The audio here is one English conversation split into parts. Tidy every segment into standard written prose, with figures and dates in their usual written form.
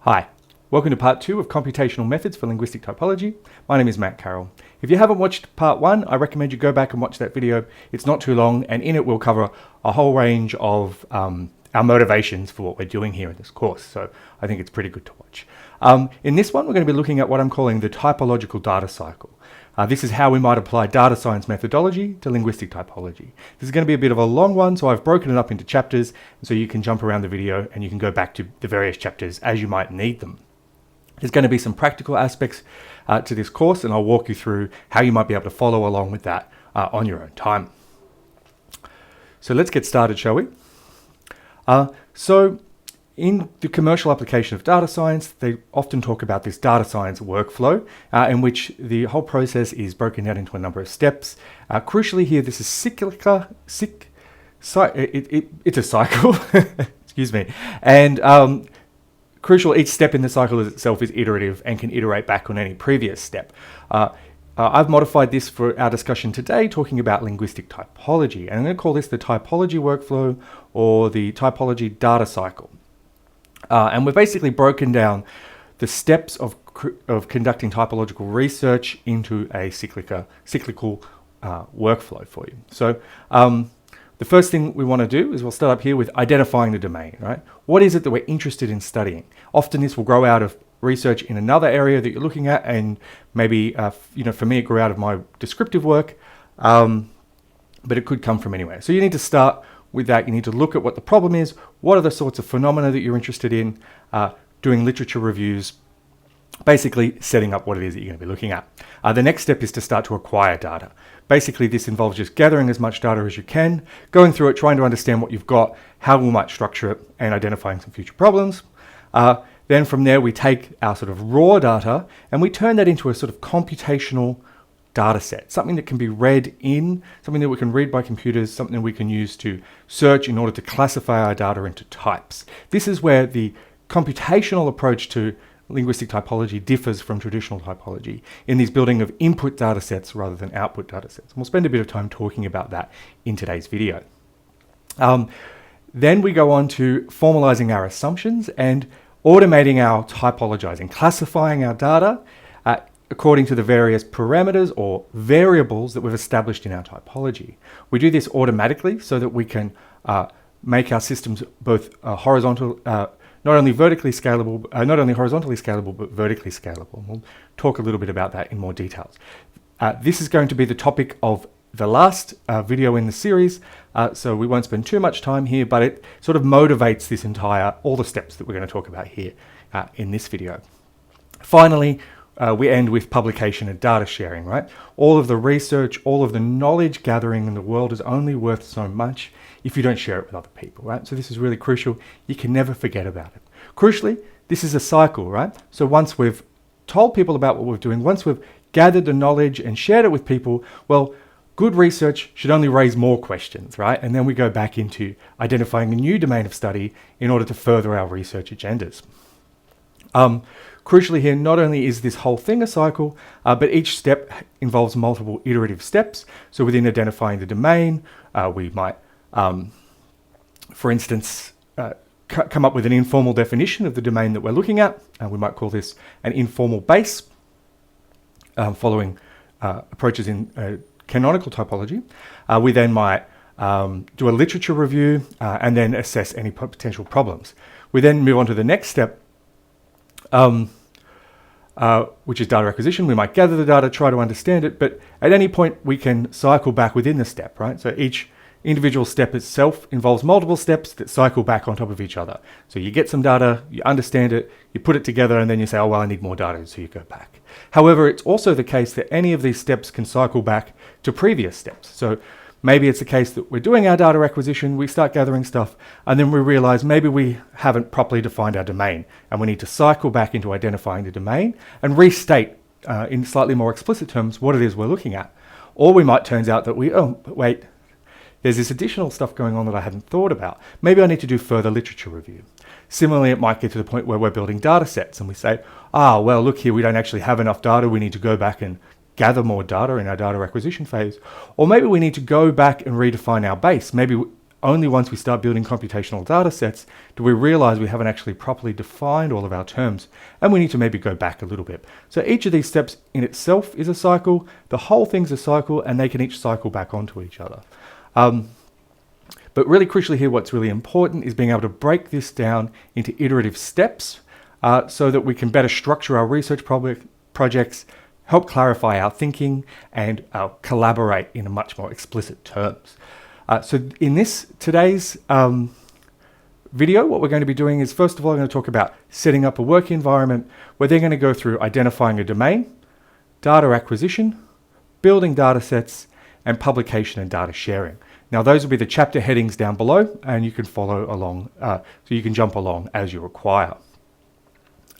Hi, welcome to part 2 of Computational Methods for Linguistic Typology. My name is Matt Carroll. If you haven't watched part 1, I recommend you go back and watch that video. It's not too long, and in it we'll cover a whole range of our motivations for what we're doing here in this course, so I think it's pretty good to watch. In this one, we're going to be looking at what I'm calling the typological data cycle. This is how we might apply data science methodology to linguistic typology. This is going to be a bit of a long one, so I've broken it up into chapters, so you can jump around the video and you can go back to the various chapters as you might need them. There's going to be some practical aspects to this course, and I'll walk you through how you might be able to follow along with that on your own time. So let's get started, shall we? So in the commercial application of data science, they often talk about this data science workflow in which the whole process is broken down into a number of steps. Crucially here, this is it's a cycle, excuse me, and crucial, each step in the cycle itself is iterative and can iterate back on any previous step. I've modified this for our discussion today, talking about linguistic typology, and I'm going to call this the typology workflow or the typology data cycle. And we've basically broken down the steps of conducting typological research into a cyclical workflow for you. So the first thing we want to do is we'll start up here with identifying the domain, right? What is it that we're interested in studying? Often this will grow out of research in another area that you're looking at, and maybe, for me, it grew out of my descriptive work, but it could come from anywhere. So you need to start with that. You need to look at what the problem is, what are the sorts of phenomena that you're interested in, doing literature reviews, basically setting up what it is that you're going to be looking at. The next step is to start to acquire data. Basically, this involves just gathering as much data as you can, going through it, trying to understand what you've got, how we might structure it, and identifying some future problems. Then from there, we take our sort of raw data and we turn that into a sort of computational data set, something that can be read in, something that we can read by computers, something that we can use to search in order to classify our data into types. This is where the computational approach to linguistic typology differs from traditional typology in this building of input data sets rather than output data sets. And we'll spend a bit of time talking about that in today's video. Then we go on to formalizing our assumptions and automating our typologizing, classifying our data according to the various parameters or variables that we've established in our typology. We do this automatically so that we can make our systems both not only horizontally scalable, but vertically scalable. We'll talk a little bit about that in more details. This is going to be the topic of the last video in the series, so we won't spend too much time here, but it sort of motivates this all the steps that we're going to talk about here in this video. Finally, we end with publication and data sharing, right? All of the research, all of the knowledge gathering in the world is only worth so much if you don't share it with other people, right? So this is really crucial. You can never forget about it. Crucially, this is a cycle, right? So once we've told people about what we're doing, once we've gathered the knowledge and shared it with people, well, good research should only raise more questions, right? And then we go back into identifying a new domain of study in order to further our research agendas. Crucially here, not only is this whole thing a cycle, but each step involves multiple iterative steps. So within identifying the domain, we might, for instance, come up with an informal definition of the domain that we're looking at. We might call this an informal base, following approaches in canonical typology. We then might do a literature review and then assess any potential problems. We then move on to the next step, which is data acquisition. We might gather the data, try to understand it, but at any point we can cycle back within the step, right? So each individual step itself involves multiple steps that cycle back on top of each other. So you get some data, you understand it, you put it together, and then you say, oh, well, I need more data, so you go back. However, it's also the case that any of these steps can cycle back to previous steps. So maybe it's the case that we're doing our data acquisition, we start gathering stuff, and then we realize maybe we haven't properly defined our domain, and we need to cycle back into identifying the domain and restate in slightly more explicit terms what it is we're looking at. Or we might turns out that wait, there's this additional stuff going on that I hadn't thought about. Maybe I need to do further literature review. Similarly, it might get to the point where we're building data sets and we say, well, look here, we don't actually have enough data. We need to go back and gather more data in our data acquisition phase. Or maybe we need to go back and redefine our base. Maybe only once we start building computational data sets do we realize we haven't actually properly defined all of our terms, and we need to maybe go back a little bit. So each of these steps in itself is a cycle, the whole thing's a cycle, and they can each cycle back onto each other. But really crucially here, what's really important is being able to break this down into iterative steps so that we can better structure our research projects, help clarify our thinking, and collaborate in a much more explicit terms. So in today's video, what we're going to be doing is, first of all, I'm going to talk about setting up a work environment where they're going to go through identifying a domain, data acquisition, building data sets, and publication and data sharing. Now, those will be the chapter headings down below, and you can follow along, so you can jump along as you require.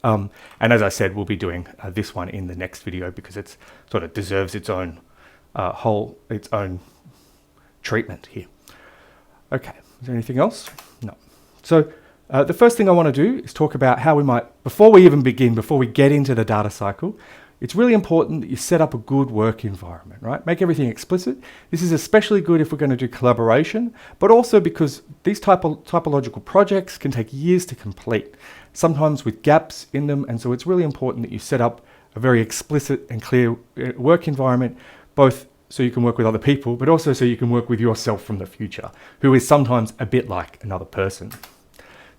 And as I said, we'll be doing this one in the next video because it sort of deserves its own treatment here. Okay, is there anything else? No. So the first thing I want to do is talk about how we might, before we get into the data cycle, it's really important that you set up a good work environment, right? Make everything explicit. This is especially good if we're going to do collaboration, but also because these typological projects can take years to complete, sometimes with gaps in them. And so it's really important that you set up a very explicit and clear work environment, both so you can work with other people, but also so you can work with yourself from the future, who is sometimes a bit like another person.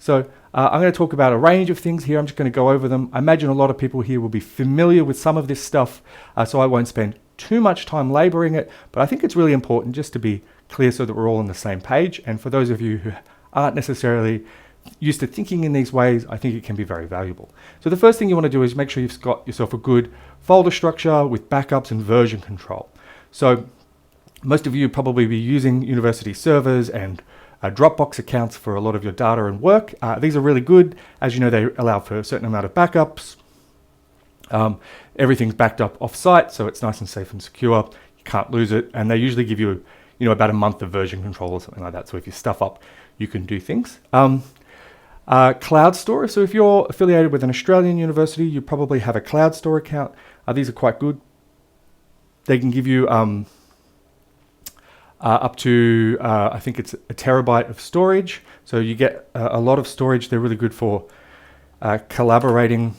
So I'm going to talk about a range of things here. I'm just going to go over them. I imagine a lot of people here will be familiar with some of this stuff, so I won't spend too much time laboring it, but I think it's really important just to be clear so that we're all on the same page. And for those of you who aren't necessarily used to thinking in these ways, I think it can be very valuable. So the first thing you want to do is make sure you've got yourself a good folder structure with backups and version control. So most of you probably be using university servers and Dropbox accounts for a lot of your data and work. These are really good. As you know, they allow for a certain amount of backups. Everything's backed up off-site, so it's nice and safe and secure. You can't lose it. And they usually give you, about a month of version control or something like that. So if you stuff up, you can do things. Cloud store. So if you're affiliated with an Australian university, you probably have a cloud store account. These are quite good. They can give you up to, I think it's a terabyte of storage. So you get a lot of storage. They're really good for collaborating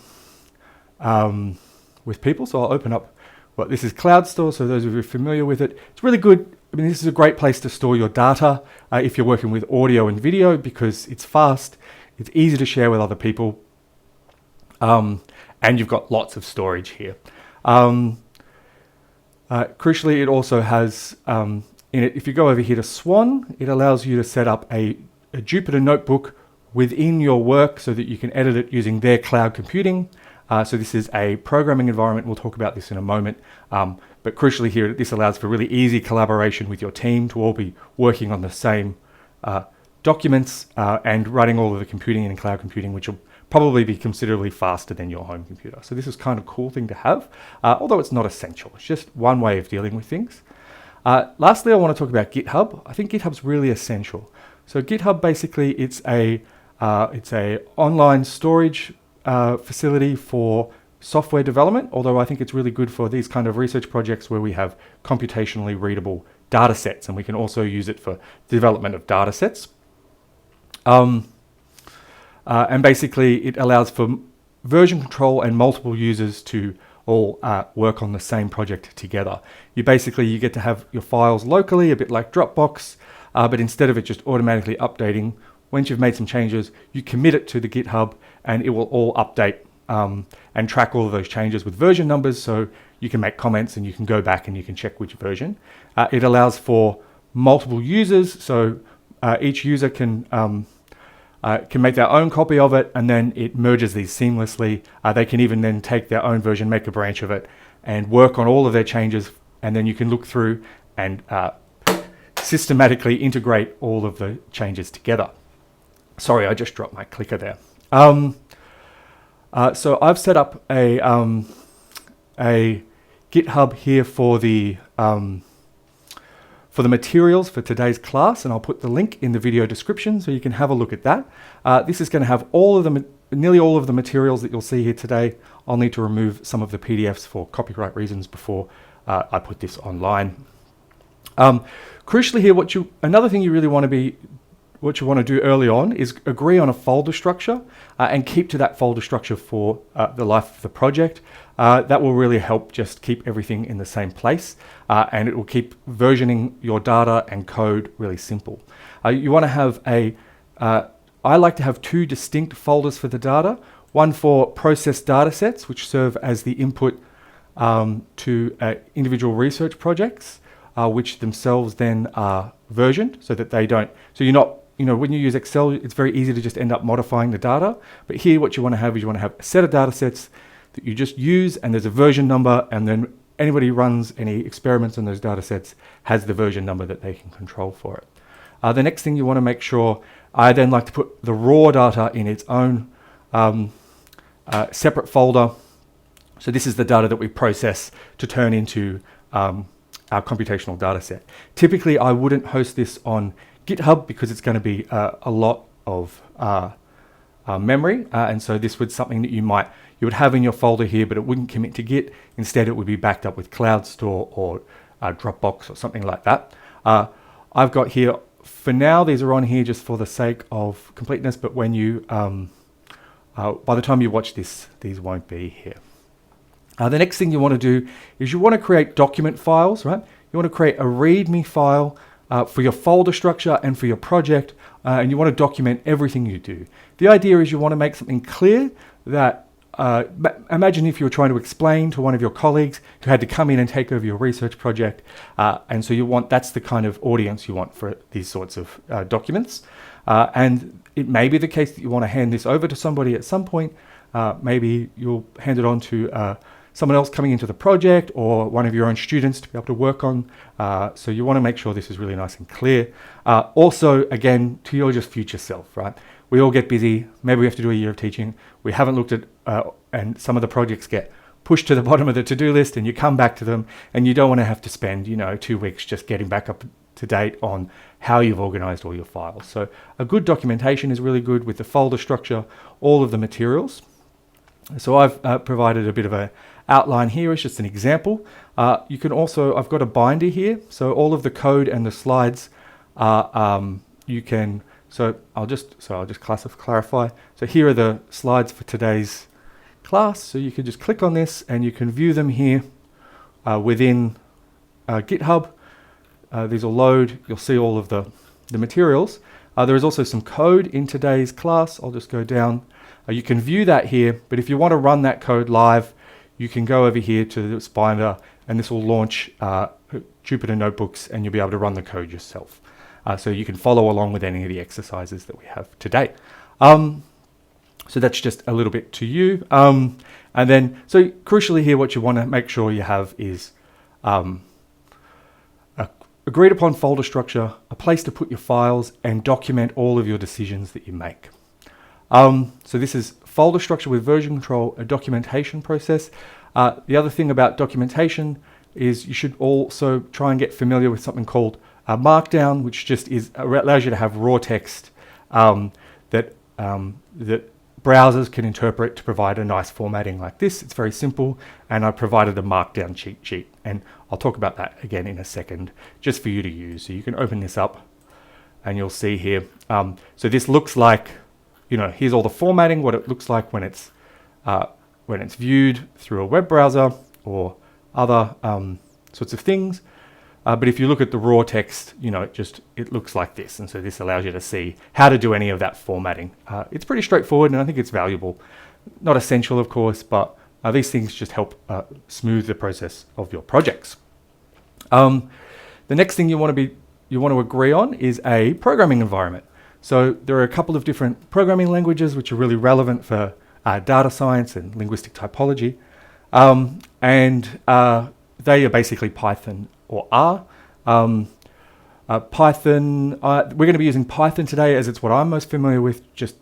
with people. So I'll open up this is Cloud Store. So those of you familiar with it, it's really good. I mean, this is a great place to store your data if you're working with audio and video because it's fast, it's easy to share with other people, and you've got lots of storage here. Crucially, it also has in it, if you go over here to Swan, it allows you to set up a Jupyter notebook within your work so that you can edit it using their cloud computing. So this is a programming environment. We'll talk about this in a moment. But crucially here, this allows for really easy collaboration with your team to all be working on the same documents and running all of the computing in cloud computing, which will probably be considerably faster than your home computer. So this is kind of a cool thing to have, although it's not essential. It's just one way of dealing with things. Lastly, I want to talk about GitHub. I think GitHub's really essential. So GitHub basically it's a online storage facility for software development. Although I think it's really good for these kind of research projects where we have computationally readable data sets, and we can also use it for development of data sets. And basically, it allows for version control and multiple users to all work on the same project together. You get to have your files locally, a bit like Dropbox, but instead of it just automatically updating, once you've made some changes, you commit it to the GitHub and it will all update and track all of those changes with version numbers, so you can make comments and you can go back and you can check which version. It allows for multiple users, so each user can make their own copy of it, and then it merges these seamlessly. They can even then take their own version, make a branch of it, and work on all of their changes, and then you can look through and systematically integrate all of the changes together. Sorry, I just dropped my clicker there. So I've set up a GitHub here for the materials for today's class, and I'll put the link in the video description so you can have a look at that. This is going to have nearly all of the materials that you'll see here today. I'll need to remove some of the PDFs for copyright reasons before I put this online. Crucially here, another thing you really want to be, what you want to do early on is agree on a folder structure and keep to that folder structure for the life of the project. That will really help just keep everything in the same place, and it will keep versioning your data and code really simple. You want to have I like to have two distinct folders for the data, one for processed datasets, which serve as the input to individual research projects, which themselves then are versioned so that they don't, so you're not, when you use Excel, it's very easy to just end up modifying the data. But here, what you want to have is you want to have a set of data sets that you just use, and there's a version number, and then anybody who runs any experiments on those data sets has the version number that they can control for it. The next thing you want to make sure, I then like to put the raw data in its own separate folder. So this is the data that we process to turn into our computational data set. Typically, I wouldn't host this on GitHub because it's going to be a lot of memory, and so this would something that you would have in your folder here, but it wouldn't commit to Git. Instead, it would be backed up with CloudStore or Dropbox or something like that. I've got here, for now, these are on here just for the sake of completeness, but when you, by the time you watch this, these won't be here. The next thing you want to do is you want to create document files, right? You want to create a README file for your folder structure and for your project, and you want to document everything you do. The idea is you want to make something clear that, imagine if you were trying to explain to one of your colleagues who had to come in and take over your research project, and so that's the kind of audience you want for these sorts of documents. And it may be the case that you want to hand this over to somebody at some point. Maybe you'll hand it on to someone else coming into the project or one of your own students to be able to work on. So you want to make sure this is really nice and clear. Also, again, to your just future self, right? We all get busy. Maybe we have to do a year of teaching. We haven't looked at, and some of the projects get pushed to the bottom of the to-do list, and you come back to them, and you don't want to have to spend, 2 weeks just getting back up to date on how you've organized all your files. So a good documentation is really good with the folder structure, all of the materials. So I've provided a bit of an outline here. It's just an example. You can also, I've got a binder here. So all of the code and the slides you can, I'll just clarify. So here are the slides for today's class. So you can just click on this and you can view them here within GitHub. These will load. You'll see all of the materials. There is also some code in today's class. I'll just go down. You can view that here, but if you want to run that code live, you can go over here to this binder, and this will launch Jupyter Notebooks, and you'll be able to run the code yourself. So you can follow along with any of the exercises that we have today. So that's just a little bit to you. And then, so crucially here, what you want to make sure you have is agreed upon folder structure, a place to put your files, and document all of your decisions that you make. So this is folder structure with version control, a documentation process. The other thing about documentation is you should also try and get familiar with something called Markdown, which just allows you to have raw text that browsers can interpret to provide a nice formatting like this. It's very simple, and I provided a Markdown cheat sheet, and I'll talk about that again in a second, just for you to use. So you can open this up, and you'll see here. So this looks like, here's all the formatting, what it looks like when it's viewed through a web browser or other sorts of things. But if you look at the raw text, it looks like this. And so this allows you to see how to do any of that formatting. It's pretty straightforward, and I think it's valuable. Not essential, of course, but these things just help smooth the process of your projects. The next thing you want to agree on is a programming environment. So there are a couple of different programming languages which are really relevant for data science and linguistic typology. They are basically Python or R. Python, we're going to be using Python today as it's what I'm most familiar with, just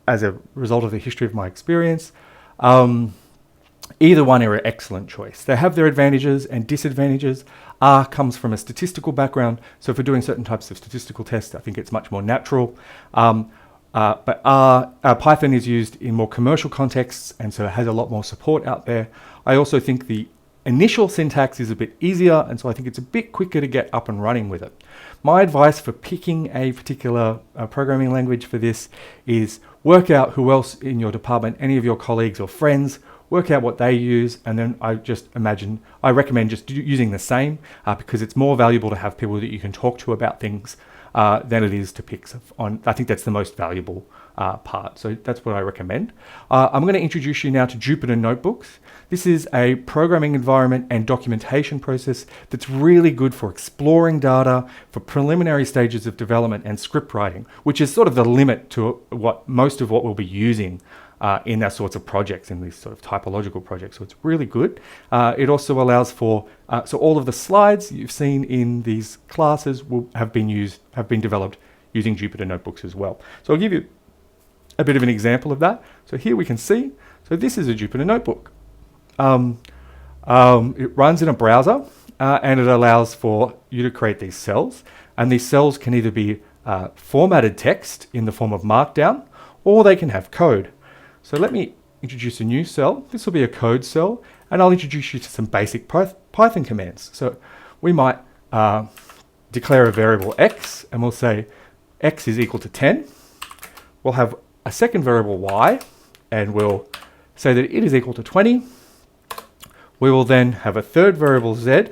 as a result of the history of my experience. Either one are an excellent choice. They have their advantages and disadvantages. R comes from a statistical background, so for doing certain types of statistical tests, I think it's much more natural. But Python is used in more commercial contexts, and so it has a lot more support out there. I also think the initial syntax is a bit easier, and so I think it's a bit quicker to get up and running with it. My advice for picking a particular programming language for this is work out who else in your department, any of your colleagues or friends, work out what they use, and then I recommend just using the same because it's more valuable to have people that you can talk to about things than it is to pick on. I think that's the most valuable part. So that's what I recommend. I'm going to introduce you now to Jupyter Notebooks. This is a programming environment and documentation process that's really good for exploring data, for preliminary stages of development and script writing, which is sort of the limit to what most of what we'll be using in that sorts of projects, in these sort of typological projects. So it's really good. It also allows for, so all of the slides you've seen in these classes have been developed using Jupyter Notebooks as well. So I'll give you a bit of an example of that. So here we can see, so this is a Jupyter Notebook. It runs in a browser and it allows for you to create these cells, and these cells can either be formatted text in the form of Markdown, or they can have code. So let me introduce a new cell. This will be a code cell, and I'll introduce you to some basic Python commands. So we might declare a variable x, and we'll say x is equal to 10. We'll have a second variable y, and we'll say that it is equal to 20. We will then have a third variable z,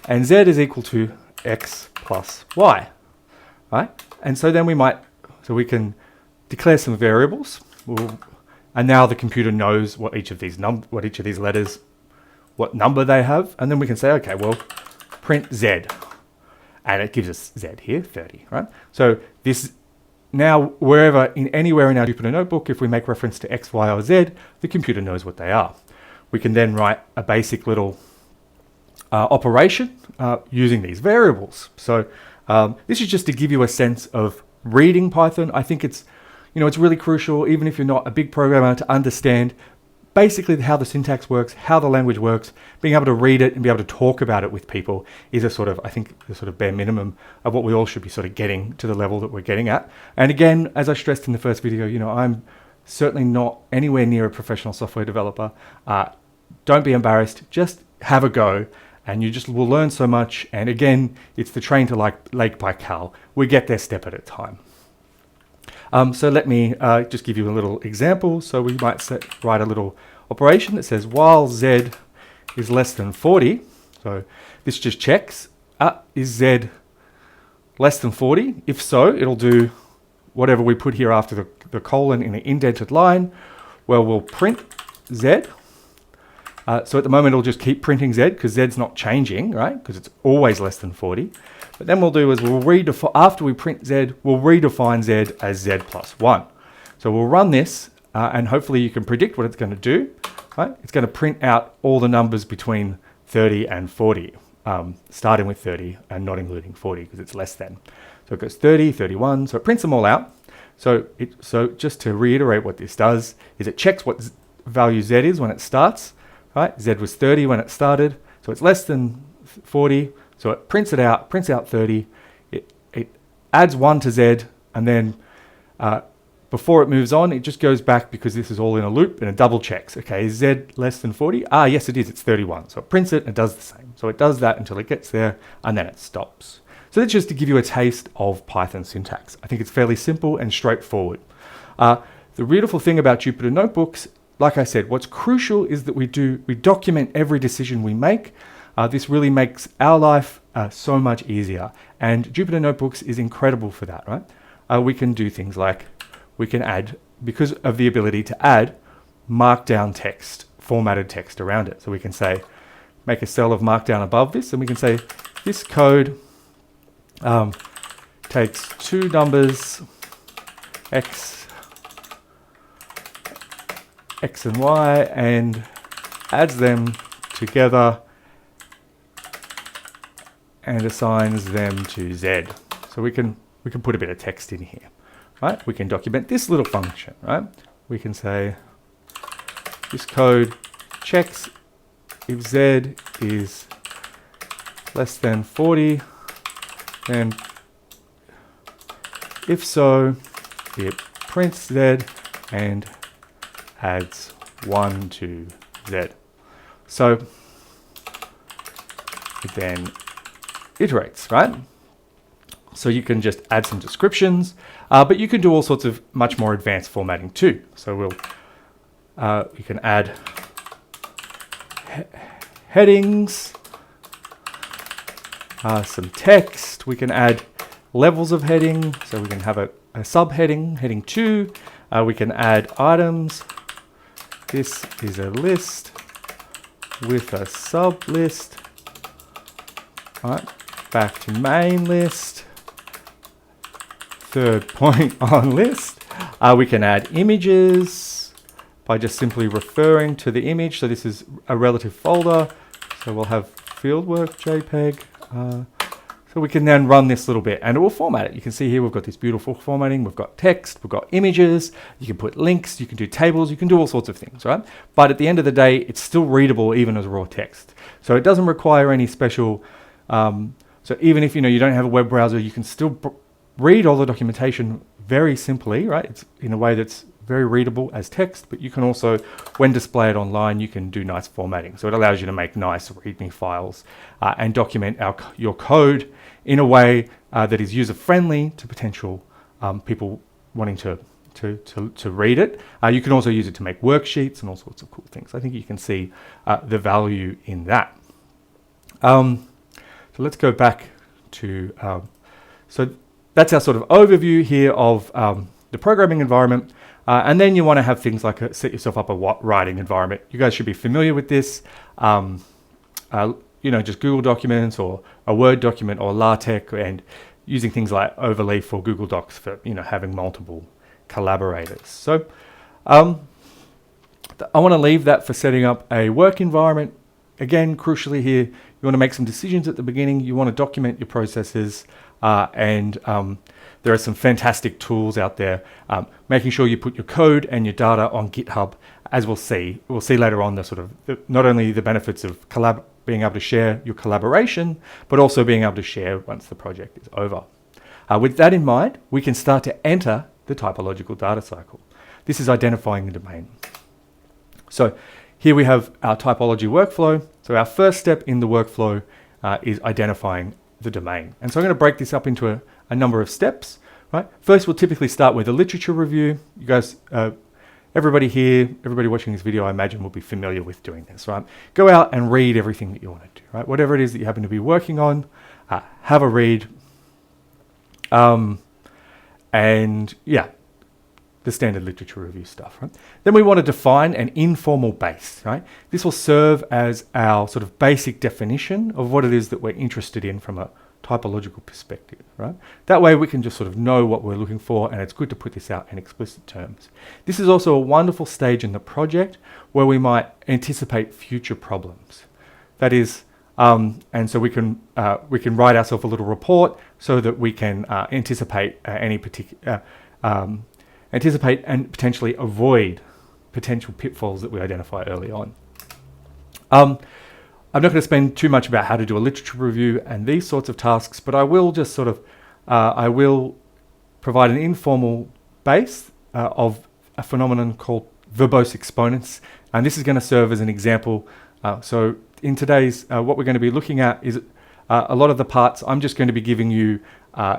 and z is equal to x plus y, right? And so then we can declare some variables, and now the computer knows what each of these letters, what number they have, and then we can say, okay, well, print z, and it gives us z here, 30, right? So this now, anywhere in our Jupyter Notebook, if we make reference to x, y, or z, the computer knows what they are. We can then write a basic little operation using these variables. So this is just to give you a sense of reading Python. I think it's really crucial, even if you're not a big programmer, to understand basically how the syntax works, how the language works. Being able to read it and be able to talk about it with people is the sort of bare minimum of what we all should be sort of getting to the level that we're getting at. And again, as I stressed in the first video, I'm certainly not anywhere near a professional software developer. Don't be embarrassed, just have a go, and you just will learn so much. And again, it's the train to Lake Baikal. We get there step at a time. So let me just give you a little example. So we might write a little operation that says while z is less than 40. So this just checks, is z less than 40? If so, it'll do whatever we put here after the colon in an indented line. Well, we'll print z. So at the moment, it'll just keep printing z because z's not changing, right? Because it's always less than 40. But then we'll do is after we print z, we'll redefine z as z plus 1. So we'll run this, and hopefully you can predict what it's going to do. Right? It's going to print out all the numbers between 30 and 40, starting with 30 and not including 40 because it's less than. So it goes 30, 31, so it prints them all out. So just to reiterate what this does is it checks what value z is when it starts. Right? Z was 30 when it started, so it's less than 40. So it prints out 30, it adds 1 to z, and then before it moves on, it just goes back because this is all in a loop, and it double checks. Okay, is z less than 40? Yes it is, it's 31. So it prints it and it does the same. So it does that until it gets there, and then it stops. So that's just to give you a taste of Python syntax. I think it's fairly simple and straightforward. The beautiful thing about Jupyter Notebooks, like I said, what's crucial is that we document every decision we make. This really makes our life so much easier, and Jupyter Notebooks is incredible for that, right? We can do things like we can add, because of the ability to add markdown text, formatted text around it. So we can say, make a cell of markdown above this, and we can say this code takes two numbers, x and y, and adds them together and assigns them to z. So we can put a bit of text in here, right? We can document this little function, right? We can say this code checks if z is less than 40, and if so, it prints z and adds 1 to z. So it then iterates, right? So you can just add some descriptions, but you can do all sorts of much more advanced formatting too. So you can add headings, some text. We can add levels of heading. So we can have a subheading, heading 2. We can add items. This is a list with a sub list. All right, back to main list. Third point on list. We can add images by just simply referring to the image. So this is a relative folder. So we'll have fieldwork JPEG. So we can then run this little bit and it will format it. You can see here we've got this beautiful formatting. We've got text, we've got images. You can put links, you can do tables, you can do all sorts of things, right? But at the end of the day, it's still readable even as raw text. So it doesn't require any special, so even if you don't have a web browser, you can still read all the documentation very simply, right? It's in a way that's very readable as text, but you can also, when displayed online, you can do nice formatting. So it allows you to make nice README files and document your code in a way that is user-friendly to potential people wanting to read it. You can also use it to make worksheets and all sorts of cool things. I think you can see the value in that. So let's go back to, so that's our sort of overview here of the programming environment. And then you want to have things like set yourself up a writing environment. You guys should be familiar with this. Just Google Documents or a Word document or LaTeX, and using things like Overleaf or Google Docs for having multiple collaborators. So I want to leave that for setting up a work environment. Again, crucially here, you want to make some decisions at the beginning. You want to document your processes, and there are some fantastic tools out there, making sure you put your code and your data on GitHub, as we'll see. We'll see later on not only the benefits of being able to share your collaboration, but also being able to share once the project is over. With that in mind, we can start to enter the typological data cycle. This is identifying the domain. So here we have our typology workflow. So our first step in the workflow is identifying the domain. And so I'm going to break this up into a number of steps. Right? First, we'll typically start with a literature review. You guys, everybody here, everybody watching this video, I imagine will be familiar with doing this, right? Go out and read everything that you want to do, right? Whatever it is that you happen to be working on, have a read. And yeah, the standard literature review stuff, right? Then we want to define an informal base, right? This will serve as our sort of basic definition of what it is that we're interested in from a typological perspective, right? That way we can just sort of know what we're looking for, and it's good to put this out in explicit terms. This is also a wonderful stage in the project where we might anticipate future problems. That is, and so we can write ourselves a little report so that we can anticipate any particular anticipate and potentially avoid potential pitfalls that we identify early on. I'm not going to spend too much about how to do a literature review and these sorts of tasks, but I will just sort of, I will provide an informal base of a phenomenon called verbose exponents. And this is going to serve as an example. So in today's, what we're going to be looking at is a lot of the parts. I'm just going to be giving you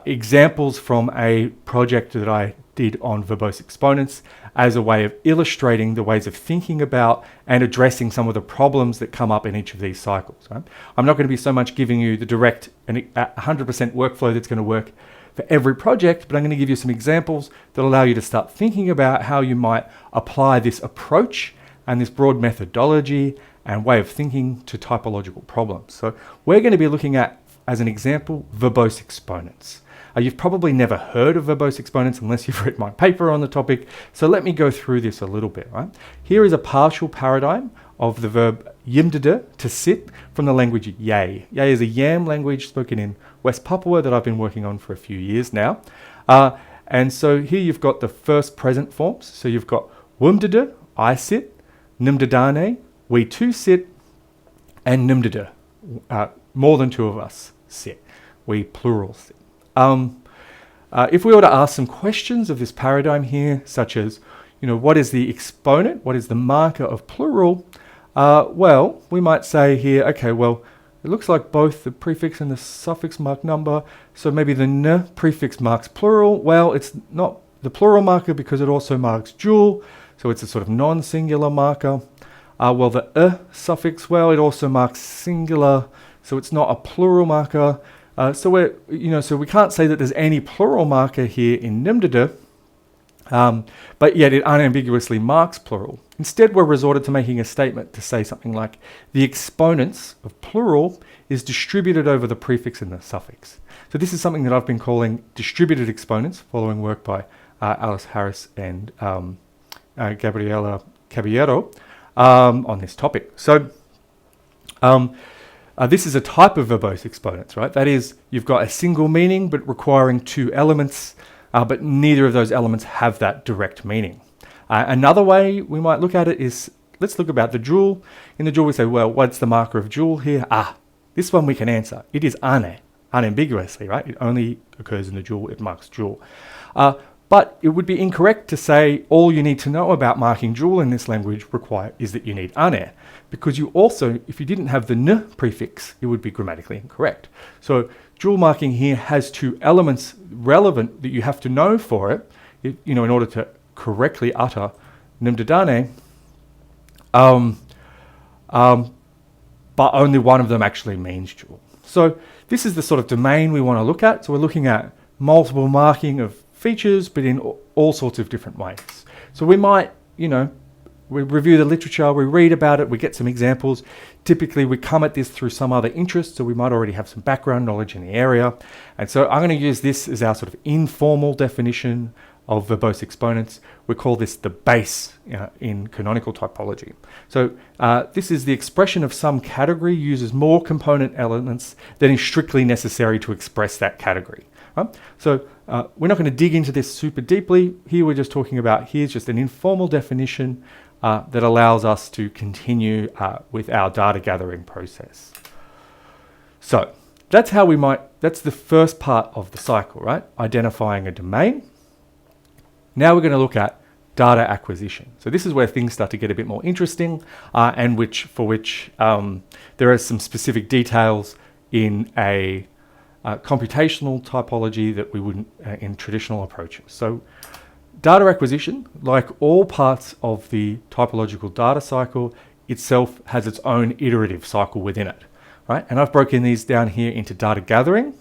examples from a project that I did on verbose exponents as a way of illustrating the ways of thinking about and addressing some of the problems that come up in each of these cycles. Right? I'm not going to be so much giving you the direct and 100% workflow that's going to work for every project, but I'm going to give you some examples that allow you to start thinking about how you might apply this approach and this broad methodology and way of thinking to typological problems. So we're going to be looking at, as an example, verbose exponents. You've probably never heard of verbose exponents unless you've read my paper on the topic. So let me go through this a little bit. Right? Here is a partial paradigm of the verb yimdede, to sit, from the language Yay. Yay is a Yam language spoken in West Papua that I've been working on for a few years now. And so here you've got the first present forms. So you've got wumdede, I sit, nimdedane, we two sit, and nimdede, more than two of us sit, we plural sit. If we were to ask some questions of this paradigm here, such as, what is the exponent? What is the marker of plural? Well, we might say here, okay, well, it looks like both the prefix and the suffix mark number. So maybe the n prefix marks plural. Well, it's not the plural marker because it also marks dual. So it's a sort of non-singular marker. Well, the suffix, well, it also marks singular. So it's not a plural marker. So we can't say that there's any plural marker here in NMDD, but yet it unambiguously marks plural. Instead, we're resorted to making a statement to say something like, the exponents of plural is distributed over the prefix and the suffix. So this is something that I've been calling distributed exponents, following work by Alice Harris and Gabriela Caballero on this topic. So this is a type of verbose exponents, right? That is, you've got a single meaning, but requiring two elements, but neither of those elements have that direct meaning. Another way we might look at it is, let's look about the dual. In the dual, we say, well, what's the marker of dual here? This one we can answer. It is unambiguously, right? It only occurs in the dual, it marks dual. But it would be incorrect to say all you need to know about marking dual in this language is that you need ane, because you also, if you didn't have the n prefix, it would be grammatically incorrect. So dual marking here has two elements relevant that you have to know for it, in order to correctly utter nimdadane, but only one of them actually means dual. So this is the sort of domain we want to look at. So we're looking at multiple marking of features, but in all sorts of different ways. So we might, we review the literature, we read about it, we get some examples. Typically, we come at this through some other interest, so we might already have some background knowledge in the area. And so I'm going to use this as our sort of informal definition of verbose exponents. We call this the base in canonical typology. So this is the expression of some category uses more component elements than is strictly necessary to express that category. Right? So we're not going to dig into this super deeply. Here we're just talking about, here's just an informal definition that allows us to continue with our data gathering process. So that's that's the first part of the cycle, right? Identifying a domain. Now we're going to look at data acquisition. So this is where things start to get a bit more interesting, and for which there are some specific details in a computational typology that we wouldn't in traditional approaches. So data acquisition, like all parts of the typological data cycle, itself has its own iterative cycle within it, right? And I've broken these down here into data gathering.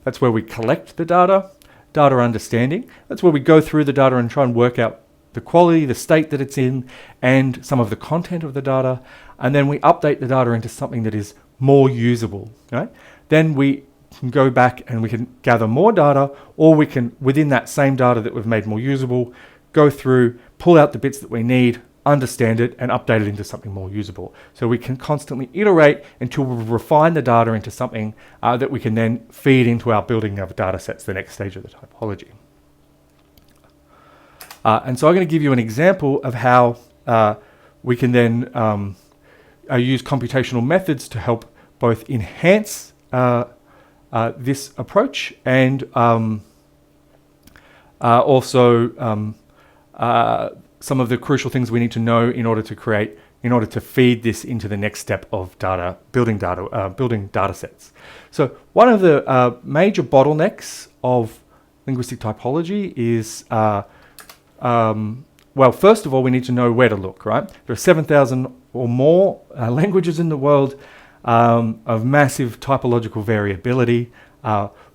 That's where we collect the data. Data understanding, that's where we go through the data and try and work out the quality, the state that it's in, and some of the content of the data. And then we update the data into something that is more usable, right? Then we can go back and we can gather more data, or we can, within that same data that we've made more usable, go through, pull out the bits that we need, understand it, and update it into something more usable. So we can constantly iterate until we refine the data into something that we can then feed into our building of data sets, the next stage of the typology. And so I'm going to give you an example of how we can then use computational methods to help both enhance this approach and also some of the crucial things we need to know in order to feed this into the next step of building data sets. So one of the major bottlenecks of linguistic typology is, well, first of all, we need to know where to look, right? There are 7,000 or more languages in the world of massive typological variability.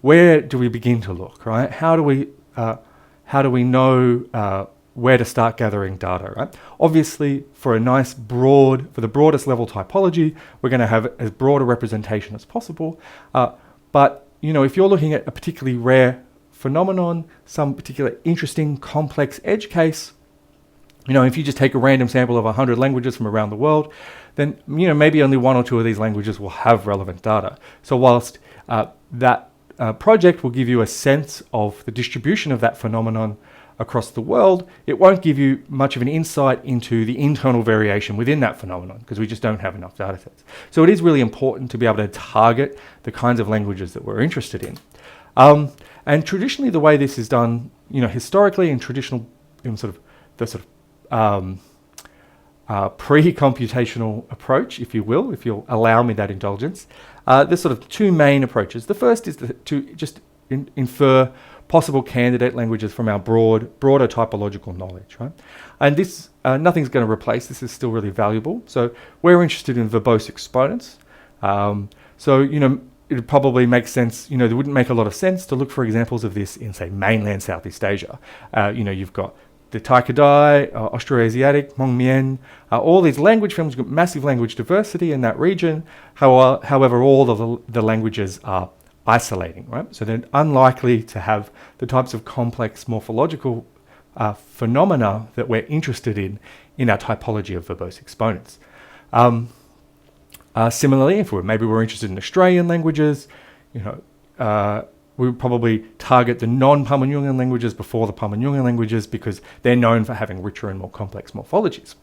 Where do we begin to look, right? How do we know where to start gathering data, right? Obviously, for the broadest level typology, we're going to have as broad a representation as possible. But, if you're looking at a particularly rare phenomenon, some particular interesting, complex edge case, if you just take a random sample of 100 languages from around the world, then, maybe only one or two of these languages will have relevant data. So whilst that project will give you a sense of the distribution of that phenomenon across the world, it won't give you much of an insight into the internal variation within that phenomenon, because we just don't have enough data sets. So it is really important to be able to target the kinds of languages that we're interested in. And traditionally, the way this is done, historically in traditional, in pre-computational approach, if you will, if you'll allow me that indulgence. There's sort of two main approaches. The first is to just infer possible candidate languages from our broader typological knowledge, right? And this, nothing's going to replace this. Is still really valuable. So we're interested in verbose exponents. So, you know, it would probably make sense, you know, it wouldn't make a lot of sense to look for examples of this in, say, mainland Southeast Asia. You know, you've got the Tai-Kadai, Austroasiatic, Hmong-Mien, all these language families, got massive language diversity in that region. However, all of the languages are isolating, right? So they're unlikely to have the types of complex morphological phenomena that we're interested in our typology of verbose exponents. Similarly, if maybe we're interested in Australian languages, you know, we would probably target the non-Pama-Nyungan languages before the Pama-Nyungan languages because they're known for having richer and more complex morphologies.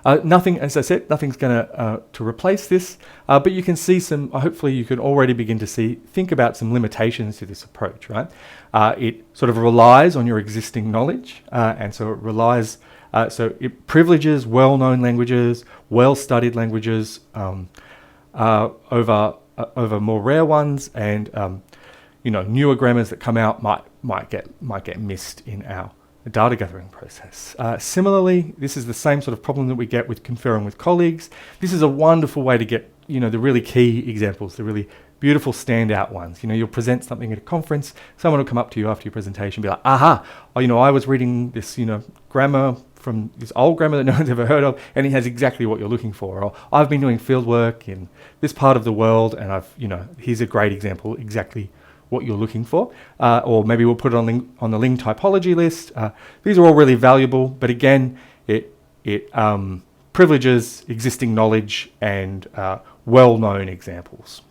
Nothing, as I said, nothing's going to replace this, but you can see some, hopefully you can already begin to think about some limitations to this approach, right? It sort of relies on your existing knowledge, and so it relies, so it privileges well-known languages, well-studied languages over more rare ones, and you know, newer grammars that come out might get missed in our data gathering process. Similarly, this is the same sort of problem that we get with conferring with colleagues. This is a wonderful way to get, you know, the really key examples, the really beautiful standout ones. You know, you'll present something at a conference, someone will come up to you after your presentation and be like, aha, oh, you know, I was reading this, you know, grammar from this old grammar that no one's ever heard of, and it has exactly what you're looking for. Or I've been doing field work in this part of the world, and you know, here's a great example, exactly what you're looking for. Or maybe we'll put it on the Ling typology list. These are all really valuable, but again, it privileges existing knowledge and well-known examples.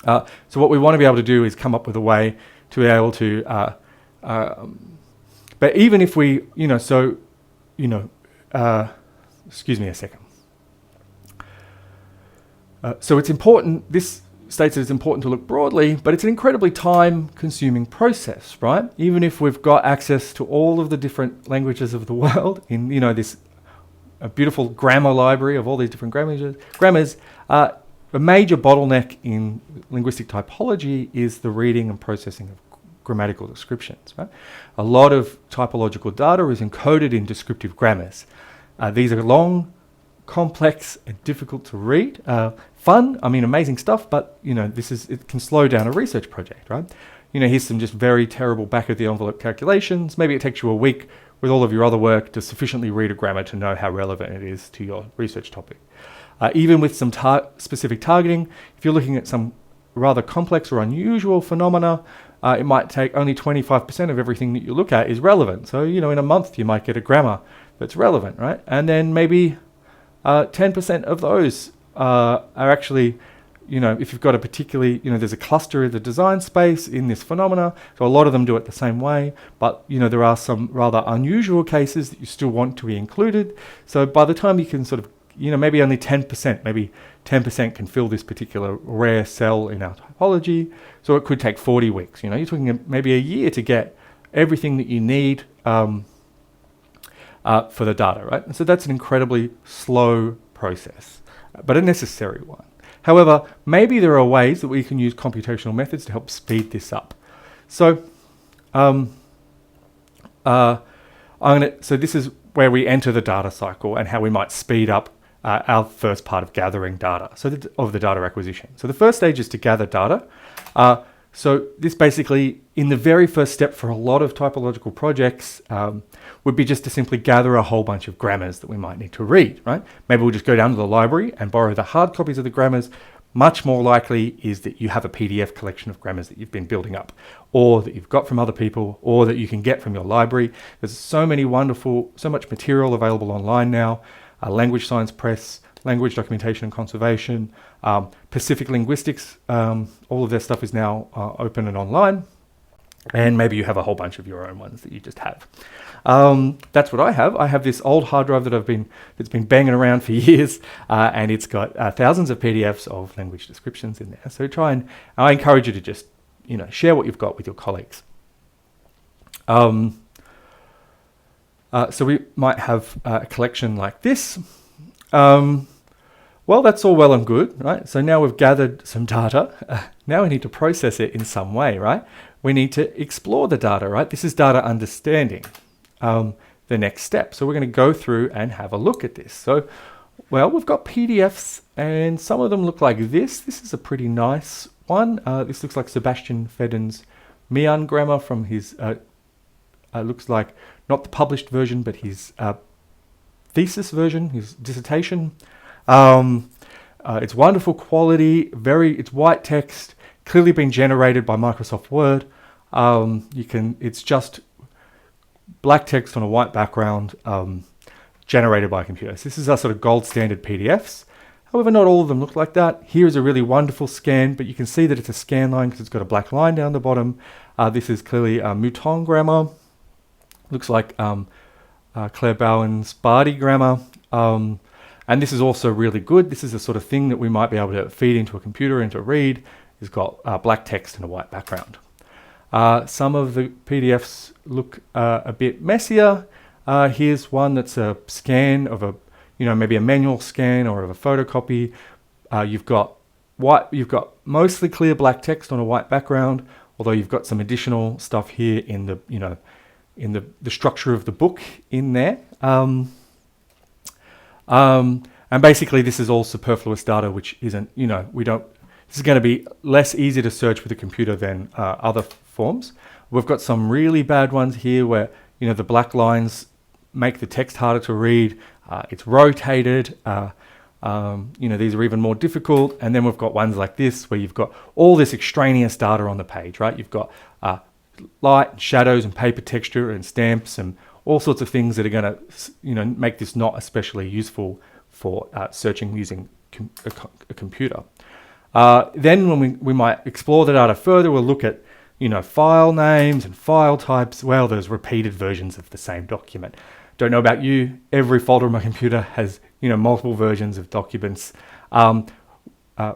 So what we want to be able to do is come up with a way to be able to, but even if we, you know, so, you know, excuse me a second. So it's important, this states that it's important to look broadly, but it's an incredibly time-consuming process, right? Even if we've got access to all of the different languages of the world in, you know, this beautiful grammar library of all these different grammars, a major bottleneck in linguistic typology is the reading and processing of grammatical descriptions, right? A lot of typological data is encoded in descriptive grammars. These are long, complex, and difficult to read. Fun, I mean, amazing stuff, but, you know, it can slow down a research project, right? You know, here's some just very terrible back-of-the-envelope calculations. Maybe it takes you a week with all of your other work to sufficiently read a grammar to know how relevant it is to your research topic. Even with some specific targeting, if you're looking at some rather complex or unusual phenomena, it might take only 25% of everything that you look at is relevant. So, you know, in a month you might get a grammar that's relevant, right? And then maybe 10% of those are actually, you know, if you've got a particularly, you know, there's a cluster of the design space in this phenomena, so a lot of them do it the same way, but, you know, there are some rather unusual cases that you still want to be included. So by the time you can sort of, you know, maybe only 10%, maybe 10% can fill this particular rare cell in our typology, so it could take 40 weeks. You know, you're talking maybe a year to get everything that you need for the data, right? And so that's an incredibly slow process, but a necessary one. However, maybe there are ways that we can use computational methods to help speed this up. So, so this is where we enter the data cycle and how we might speed up our first part of gathering data, of the data acquisition. So the first stage is to gather data. So this basically, in the very first step for a lot of typological projects, would be just to simply gather a whole bunch of grammars that we might need to read, right? Maybe we'll just go down to the library and borrow the hard copies of the grammars. Much more likely is that you have a PDF collection of grammars that you've been building up, or that you've got from other people, or that you can get from your library. There's so much material available online now. Language Science Press, Language Documentation and Conservation, Pacific Linguistics, all of their stuff is now open and online. And maybe you have a whole bunch of your own ones that you just have. That's what I have. I have this old hard drive that's been banging around for years, and it's got thousands of PDFs of language descriptions in there. So I encourage you to just, you know, share what you've got with your colleagues. So we might have a collection like this. Well, that's all well and good, right? So now we've gathered some data. Now we need to process it in some way, right? We need to explore the data, right? This is data understanding, the next step. So we're going to go through and have a look at this. So, well, we've got PDFs and some of them look like this. This is a pretty nice one. This looks like Sebastian Fedden's Mian grammar from his, looks like not the published version, but his thesis version, his dissertation. It's wonderful quality, it's white text, clearly been generated by Microsoft Word. It's just black text on a white background, generated by a computer. So this is our sort of gold standard PDFs. However, not all of them look like that. Here's a really wonderful scan, but you can see that it's a scan line because it's got a black line down the bottom. This is clearly Mouton grammar. Looks like Claire Bowen's Bardi grammar. And this is also really good. This is the sort of thing that we might be able to feed into a computer and to read. It's got black text and a white background. Some of the PDFs look a bit messier. Here's one that's a scan of maybe a manual scan or of a photocopy. You've got mostly clear black text on a white background, although you've got some additional stuff here in the structure of the book in there. And basically this is all superfluous data, which isn't, this is going to be less easy to search with a computer than other forms. We've got some really bad ones here where, the black lines make the text harder to read. It's rotated. These are even more difficult. And then we've got ones like this where you've got all this extraneous data on the page, right? You've got light, shadows, and paper texture, and stamps, and all sorts of things that are going to, make this not especially useful for searching using a computer. Then when we might explore the data further, we'll look at, file names and file types. Well, there's repeated versions of the same document. Don't know about you, every folder on my computer has, multiple versions of documents.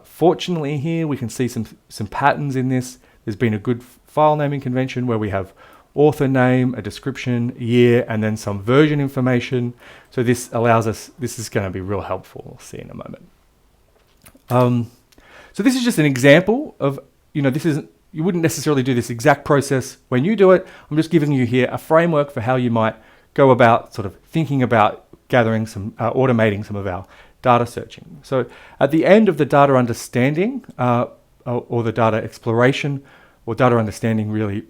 Fortunately here, we can see some patterns in this. There's been a good file naming convention where we have author name, a description, year, and then some version information. So this allows us, this is going to be real helpful. We'll see in a moment. So this is just an example of, you wouldn't necessarily do this exact process when you do it. I'm just giving you here a framework for how you might go about sort of thinking about gathering automating some of our data searching. So at the end of the data understanding or the data exploration or data understanding really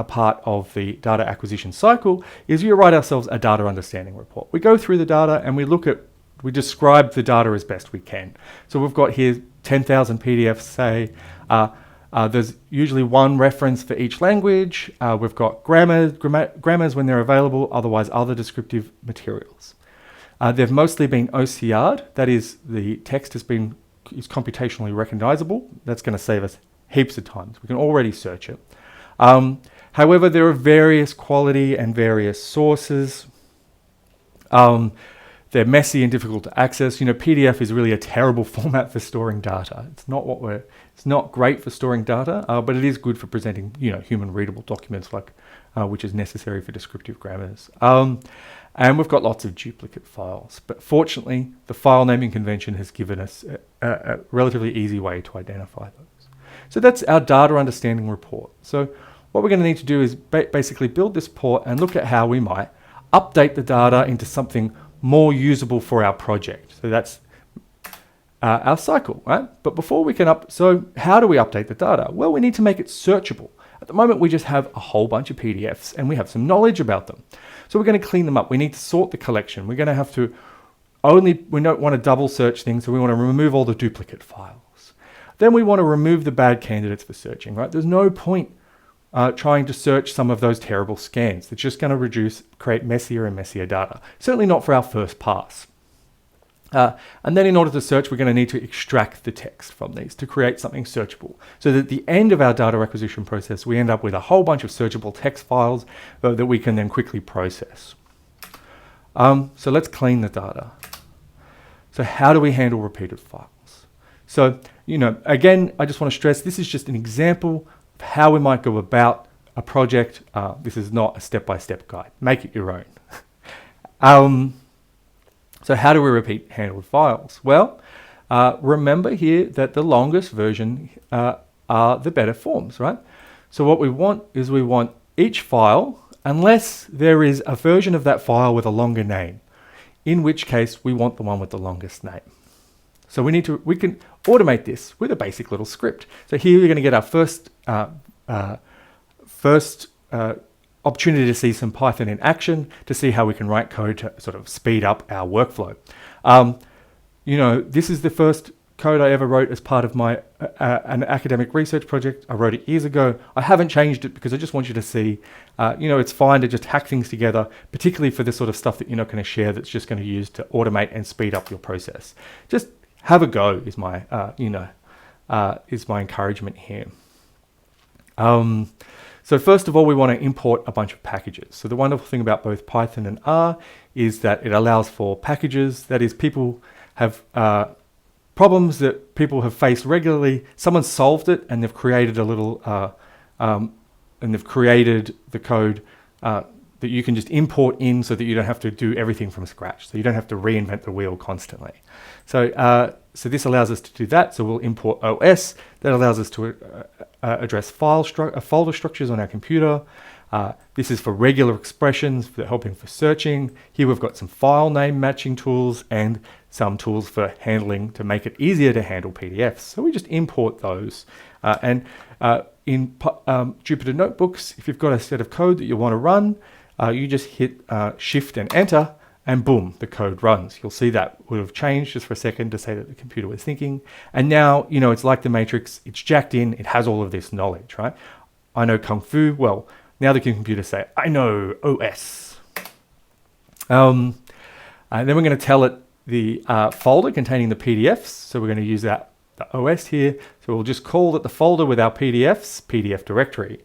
part of the data acquisition cycle is we write ourselves a data understanding report. We go through the data and we describe the data as best we can. So we've got here 10,000 PDFs, say. There's usually one reference for each language. We've got grammars when they're available, otherwise other descriptive materials. They've mostly been OCR'd, that is, the text is computationally recognizable. That's going to save us heaps of time. We can already search it. However, there are various quality and various sources. They're messy and difficult to access. PDF is really a terrible format for storing data. It's not great for storing data, but it is good for presenting, human readable documents which is necessary for descriptive grammars. And we've got lots of duplicate files. But fortunately, the file naming convention has given us a relatively easy way to identify those. So that's our data understanding report. So what we're going to need to do is basically build this report and look at how we might update the data into something more usable for our project. So that's our cycle, right? But before we can so how do we update the data? Well, we need to make it searchable. At the moment, we just have a whole bunch of PDFs and we have some knowledge about them. So we're going to clean them up. We need to sort the collection. We're going to have to we don't want to double search things, so we want to remove all the duplicate files. Then we want to remove the bad candidates for searching, right? There's no point trying to search some of those terrible scans. It's just going to create messier and messier data. Certainly not for our first pass. And then in order to search, we're going to need to extract the text from these to create something searchable. So that at the end of our data acquisition process, we end up with a whole bunch of searchable text files that we can then quickly process. So let's clean the data. So how do we handle repeated files? So, again, I just want to stress this is just an example of how we might go about a project. This is not a step-by-step guide. Make it your own. So how do we repeat handled files? Well, remember here that the longest version are the better forms, right? So what we want is we want each file, unless there is a version of that file with a longer name, in which case we want the one with the longest name. So we can automate this with a basic little script. So here we're going to get our first opportunity to see some Python in action, to see how we can write code to sort of speed up our workflow. This is the first code I ever wrote as part of my an academic research project. I wrote it years ago. I haven't changed it because I just want you to see, it's fine to just hack things together, particularly for the sort of stuff that you're not going to share, that's just going to use to automate and speed up your process. Just have a go is my, is my encouragement here. So first of all, we want to import a bunch of packages. So the wonderful thing about both Python and R is that it allows for packages. That is, people have problems that people have faced regularly. Someone solved it and they've created a little, and they've created the code that you can just import in, so that you don't have to do everything from scratch. So you don't have to reinvent the wheel constantly. So so this allows us to do that. So we'll import OS. That allows us to address folder structures on our computer. This is for regular expressions, for helping for searching. Here we've got some file name matching tools and some tools for handling, to make it easier to handle PDFs. So we just import those. In Jupyter Notebooks, if you've got a set of code that you want to run, you just hit Shift and Enter, and boom, the code runs. You'll see that would have changed just for a second to say that the computer was thinking. And now, it's like the Matrix, it's jacked in, it has all of this knowledge, right? I know Kung Fu, well, now the computer say, I know OS. And then we're going to tell it the folder containing the PDFs. So we're going to use the OS here. So we'll just call it the folder with our PDFs, PDF directory.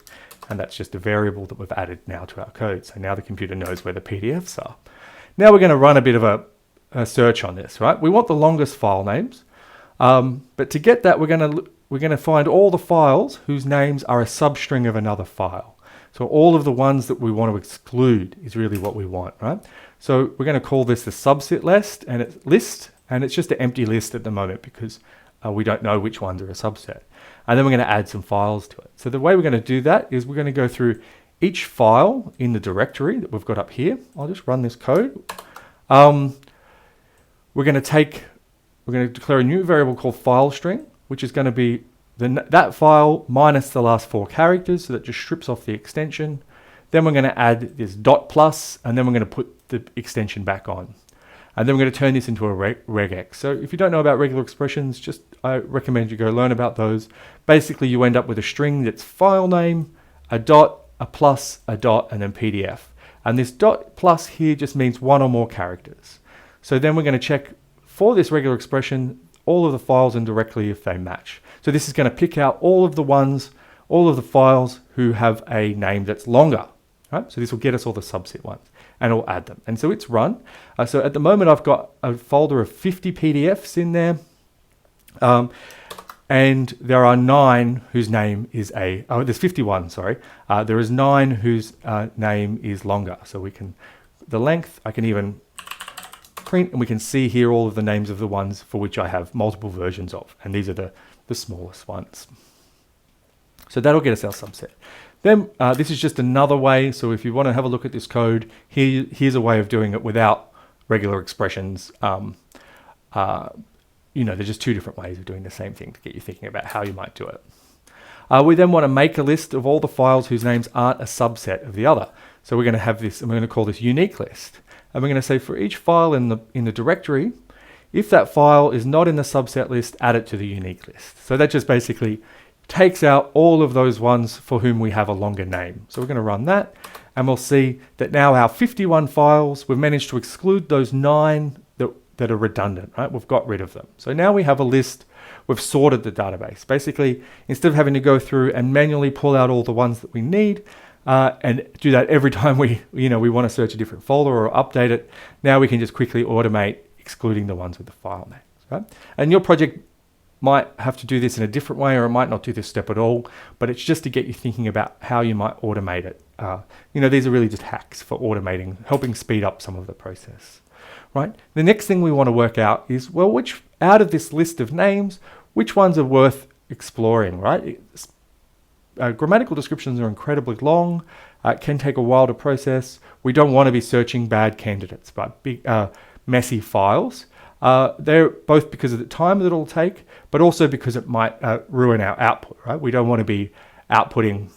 And that's just a variable that we've added now to our code. So now the computer knows where the PDFs are. Now we're going to run a bit of a search on this, right? We want the longest file names. But to get that, we're going to find all the files whose names are a substring of another file. So all of the ones that we want to exclude is really what we want, right? So we're going to call this the subset list, and it's just an empty list at the moment because we don't know which ones are a subset. And then we're going to add some files to it. So the way we're going to do that is we're going to go through each file in the directory that we've got up here. I'll just run this code. We're going to declare a new variable called file string, which is going to be that file minus the last 4 characters, so that just strips off the extension. Then we're going to add this dot plus, and then we're going to put the extension back on. And then we're going to turn this into a regex. So if you don't know about regular expressions, I recommend you go learn about those. Basically, you end up with a string that's file name, a dot, a plus, a dot, and then PDF. And this dot plus here just means 1 or more characters. So then we're going to check for this regular expression all of the files and directly if they match. So this is going to pick out all of the files who have a name that's longer. Right? So this will get us all the subset ones, and it'll add them. And so it's run. So at the moment, I've got a folder of 50 PDFs in there. And there are 9 whose name is there's 51, sorry. There is 9 whose name is longer. So the length, I can even print, and we can see here all of the names of the ones for which I have multiple versions of. And these are the smallest ones. So that'll get us our subset. Then this is just another way. So if you want to have a look at this code, here's a way of doing it without regular expressions. There's just 2 different ways of doing the same thing to get you thinking about how you might do it. We then want to make a list of all the files whose names aren't a subset of the other. So we're going to have this, and we're going to call this unique list. And we're going to say for each file in the directory, if that file is not in the subset list, add it to the unique list. So that just basically takes out all of those ones for whom we have a longer name. So we're going to run that, and we'll see that now our 51 files, we've managed to exclude those 9 that are redundant, right? We've got rid of them. So now we have a list, we've sorted the database. Basically, instead of having to go through and manually pull out all the ones that we need, and do that every time we want to search a different folder or update it, now we can just quickly automate excluding the ones with the file names, right? And your project might have to do this in a different way, or it might not do this step at all, but it's just to get you thinking about how you might automate it. These are really just hacks for automating, helping speed up some of the process, right? The next thing we want to work out is, well, which out of this list of names, which ones are worth exploring, right? Grammatical descriptions are incredibly long. It can take a while to process. We don't want to be searching bad candidates, but big, messy files. They're both because of the time that it'll take, but also because it might ruin our output, right? We don't want to be outputting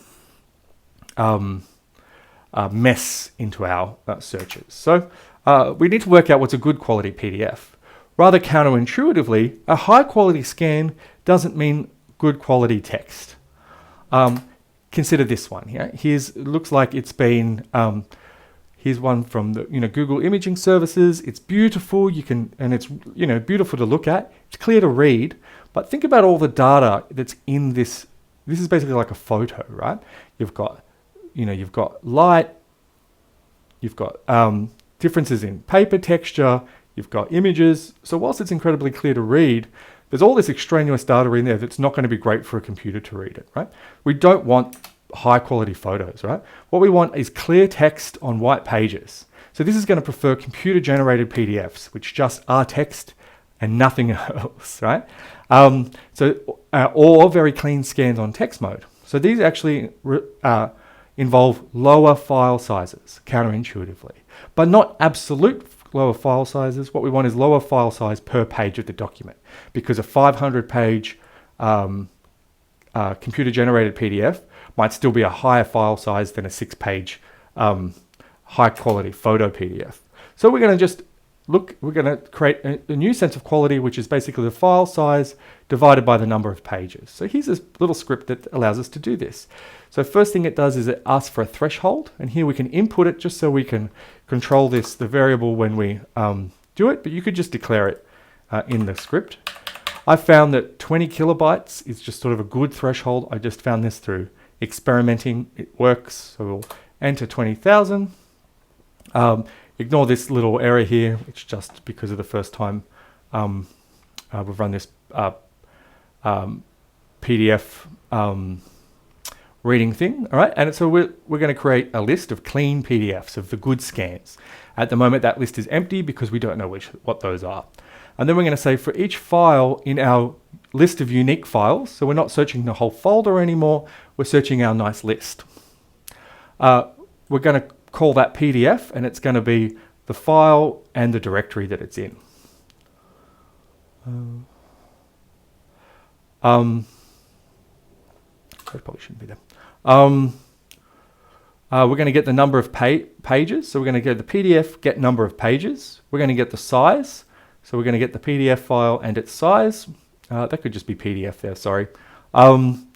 mess into our searches. So we need to work out what's a good quality PDF. Rather counterintuitively, a high quality scan doesn't mean good quality text. Consider this one here. It looks like it's been, here's one from the Google imaging services. It's beautiful. It's beautiful to look at. It's clear to read, but think about all the data that's in this. This is basically like a photo, right? You've got light, you've got differences in paper texture, you've got images. So whilst it's incredibly clear to read, there's all this extraneous data in there that's not going to be great for a computer to read it, right? We don't want high quality photos, right? What we want is clear text on white pages. So this is going to prefer computer generated PDFs, which just are text and nothing else, right? Or very clean scans on text mode. So these actually involve lower file sizes, counterintuitively, but not absolute lower file sizes. What we want is lower file size per page of the document, because a 500-page computer-generated PDF might still be a higher file size than a 6-page high-quality photo PDF. So we're going to just we're going to create a new sense of quality, which is basically the file size divided by the number of pages. So here's this little script that allows us to do this. So first thing it does is it asks for a threshold, and here we can input it just so we can control the variable when we do it, but you could just declare it in the script. I found that 20 kilobytes is just sort of a good threshold. I just found this through experimenting. It works, so we'll enter 20,000. Ignore this little error here. It's just because of the first time we've run this PDF reading thing. All right, and so we're going to create a list of clean PDFs of the good scans. At the moment, that list is empty because we don't know what those are. And then we're going to say for each file in our list of unique files, so we're not searching the whole folder anymore, we're searching our nice list. We're going to call that PDF, and it's going to be the file and the directory that it's in. That probably shouldn't be there. We're going to get the number of pages. So we're going to get the PDF, get number of pages. We're going to get the size. So we're going to get the PDF file and its size. That could just be PDF there, sorry. And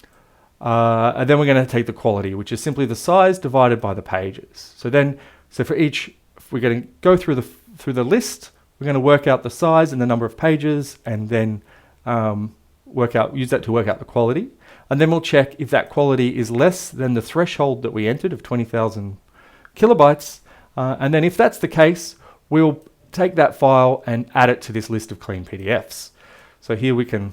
then we're going to take the quality, which is simply the size divided by the pages. So for each, if we're going to go through the list, we're going to work out the size and the number of pages, and then use that to work out the quality. And then we'll check if that quality is less than the threshold that we entered of 20,000 kilobytes. And then if that's the case, we'll take that file and add it to this list of clean PDFs. So here we can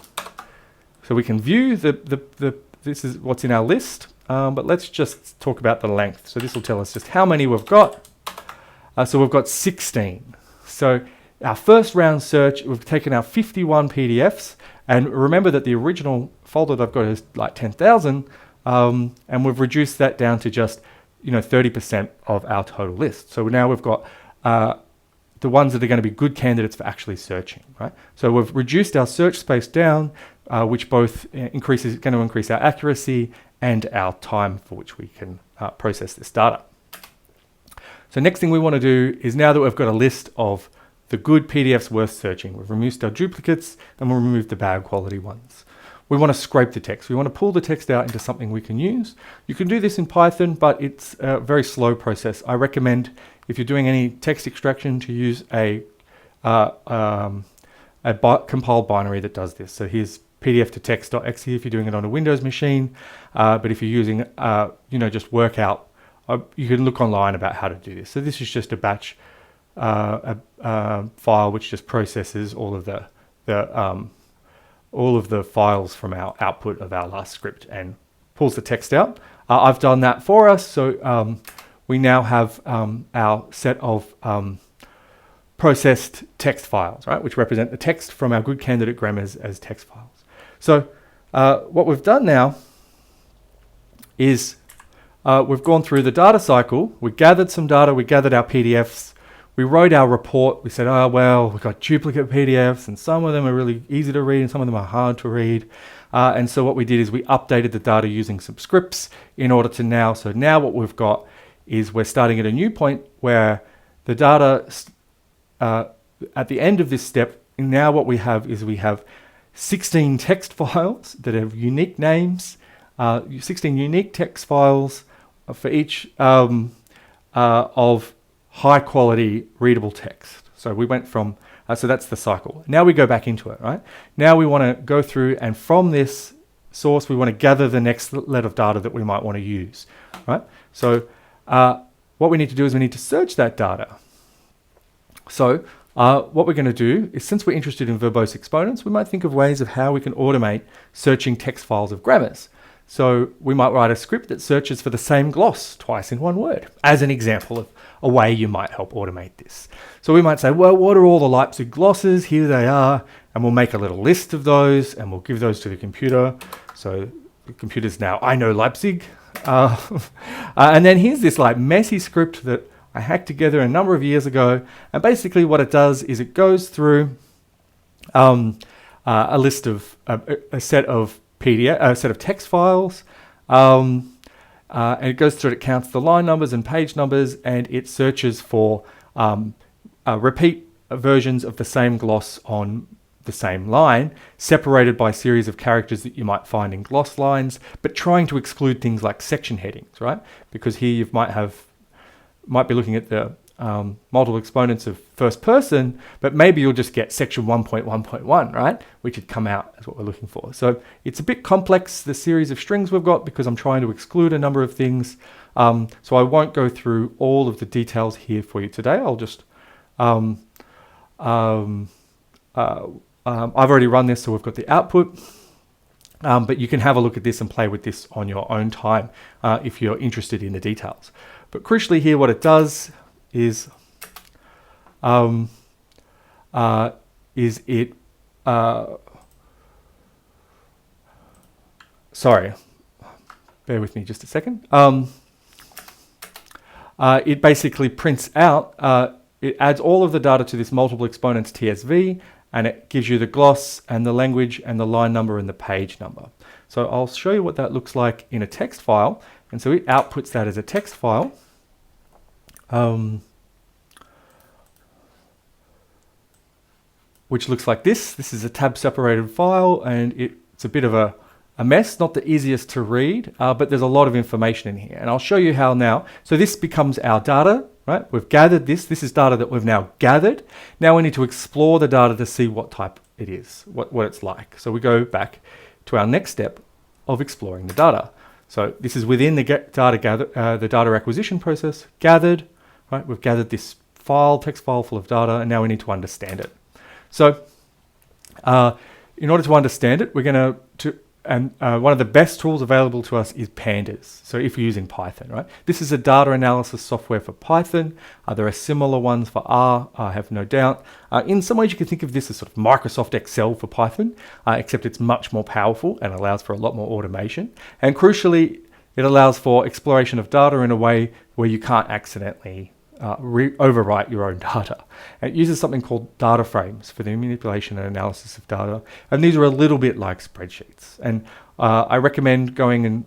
view this is what's in our list, but let's just talk about the length. So this will tell us just how many we've got. So we've got 16. So our first round search, we've taken our 51 PDFs, and remember that the original folder that I've got is like 10,000, and we've reduced that down to just 30% of our total list. So now we've got the ones that are going to be good candidates for actually searching, right? So we've reduced our search space down, which both going to increase our accuracy and our time for which we can process this data. So next thing we want to do is, now that we've got a list of the good PDFs worth searching, we've removed our duplicates and we'll remove the bad quality ones. We want to scrape the text. We want to pull the text out into something we can use. You can do this in Python, but it's a very slow process. I recommend, if you're doing any text extraction, to use a compiled binary that does this. So here's PDF to text.exe if you're doing it on a Windows machine. But if you're using, just workout, you can look online about how to do this. So this is just a batch file which just processes all of all of the files from our output of our last script and pulls the text out. I've done that for us, so we now have our set of processed text files, right, which represent the text from our good candidate grammars as text files. So what we've done now is we've gone through the data cycle, we gathered some data, we gathered our PDFs, we wrote our report, we said, oh, well, we've got duplicate PDFs and some of them are really easy to read and some of them are hard to read. And so what we did is we updated the data using some scripts in order to now, so now what we've got is we're starting at a new point where the data, at the end of this step, now what we have is we have 16 text files that have unique names, 16 unique text files for each of high quality readable text. So we went from, so that's the cycle. Now we go back into it, right? Now we want to go through and from this source, we want to gather the next let of data that we might want to use, right? So what we need to do is we need to search that data. So what we're going to do is, since we're interested in verbose exponents, we might think of ways of how we can automate searching text files of grammars. So we might write a script that searches for the same gloss twice in one word, as an example of a way you might help automate this. So we might say, well, what are all the Leipzig glosses? Here they are. And we'll make a little list of those and we'll give those to the computer. So the computer's now, I know Leipzig. And then here's this like messy script that I hacked together a number of years ago. And basically what it does is it goes through a list of a set of PDF, a set of text files, and it goes through, it counts the line numbers and page numbers, and it searches for repeat versions of the same gloss on the same line, separated by a series of characters that you might find in gloss lines, but trying to exclude things like section headings, right? Because here you might be looking at the multiple exponents of first person, but maybe you'll just get section 1.1.1, right? Which would come out as what we're looking for. So it's a bit complex, the series of strings we've got, because I'm trying to exclude a number of things. So I won't go through all of the details here for you today. I'll just, I've already run this, so we've got the output. But you can have a look at this and play with this on your own time if you're interested in the details. But crucially here, what it does is it sorry, bear with me just a second. It basically prints out, it adds all of the data to this multiple exponents TSV, and it gives you the gloss and the language and the line number and the page number. So I'll show you what that looks like in a text file. And so it outputs that as a text file. Which looks like this. This is a tab separated file, and it's a bit of a mess, not the easiest to read, but there's a lot of information in here. And I'll show you how now. So this becomes our data, right? We've gathered this. This is data that we've now gathered. Now we need to explore the data to see what type it is, what it's like. So we go back to our next step of exploring the data. So this is within the the data acquisition process, gathered, right? We've gathered this file, text file full of data, and now we need to understand it. So in order to understand it, we're going to one of the best tools available to us is pandas. So if you're using Python, right? This is a data analysis software for Python. There are similar ones for R, I have no doubt. In some ways, you can think of this as sort of Microsoft Excel for Python, except it's much more powerful and allows for a lot more automation. And crucially, it allows for exploration of data in a way where you can't accidentally overwrite your own data. And it uses something called data frames for the manipulation and analysis of data. And these are a little bit like spreadsheets. And I recommend going and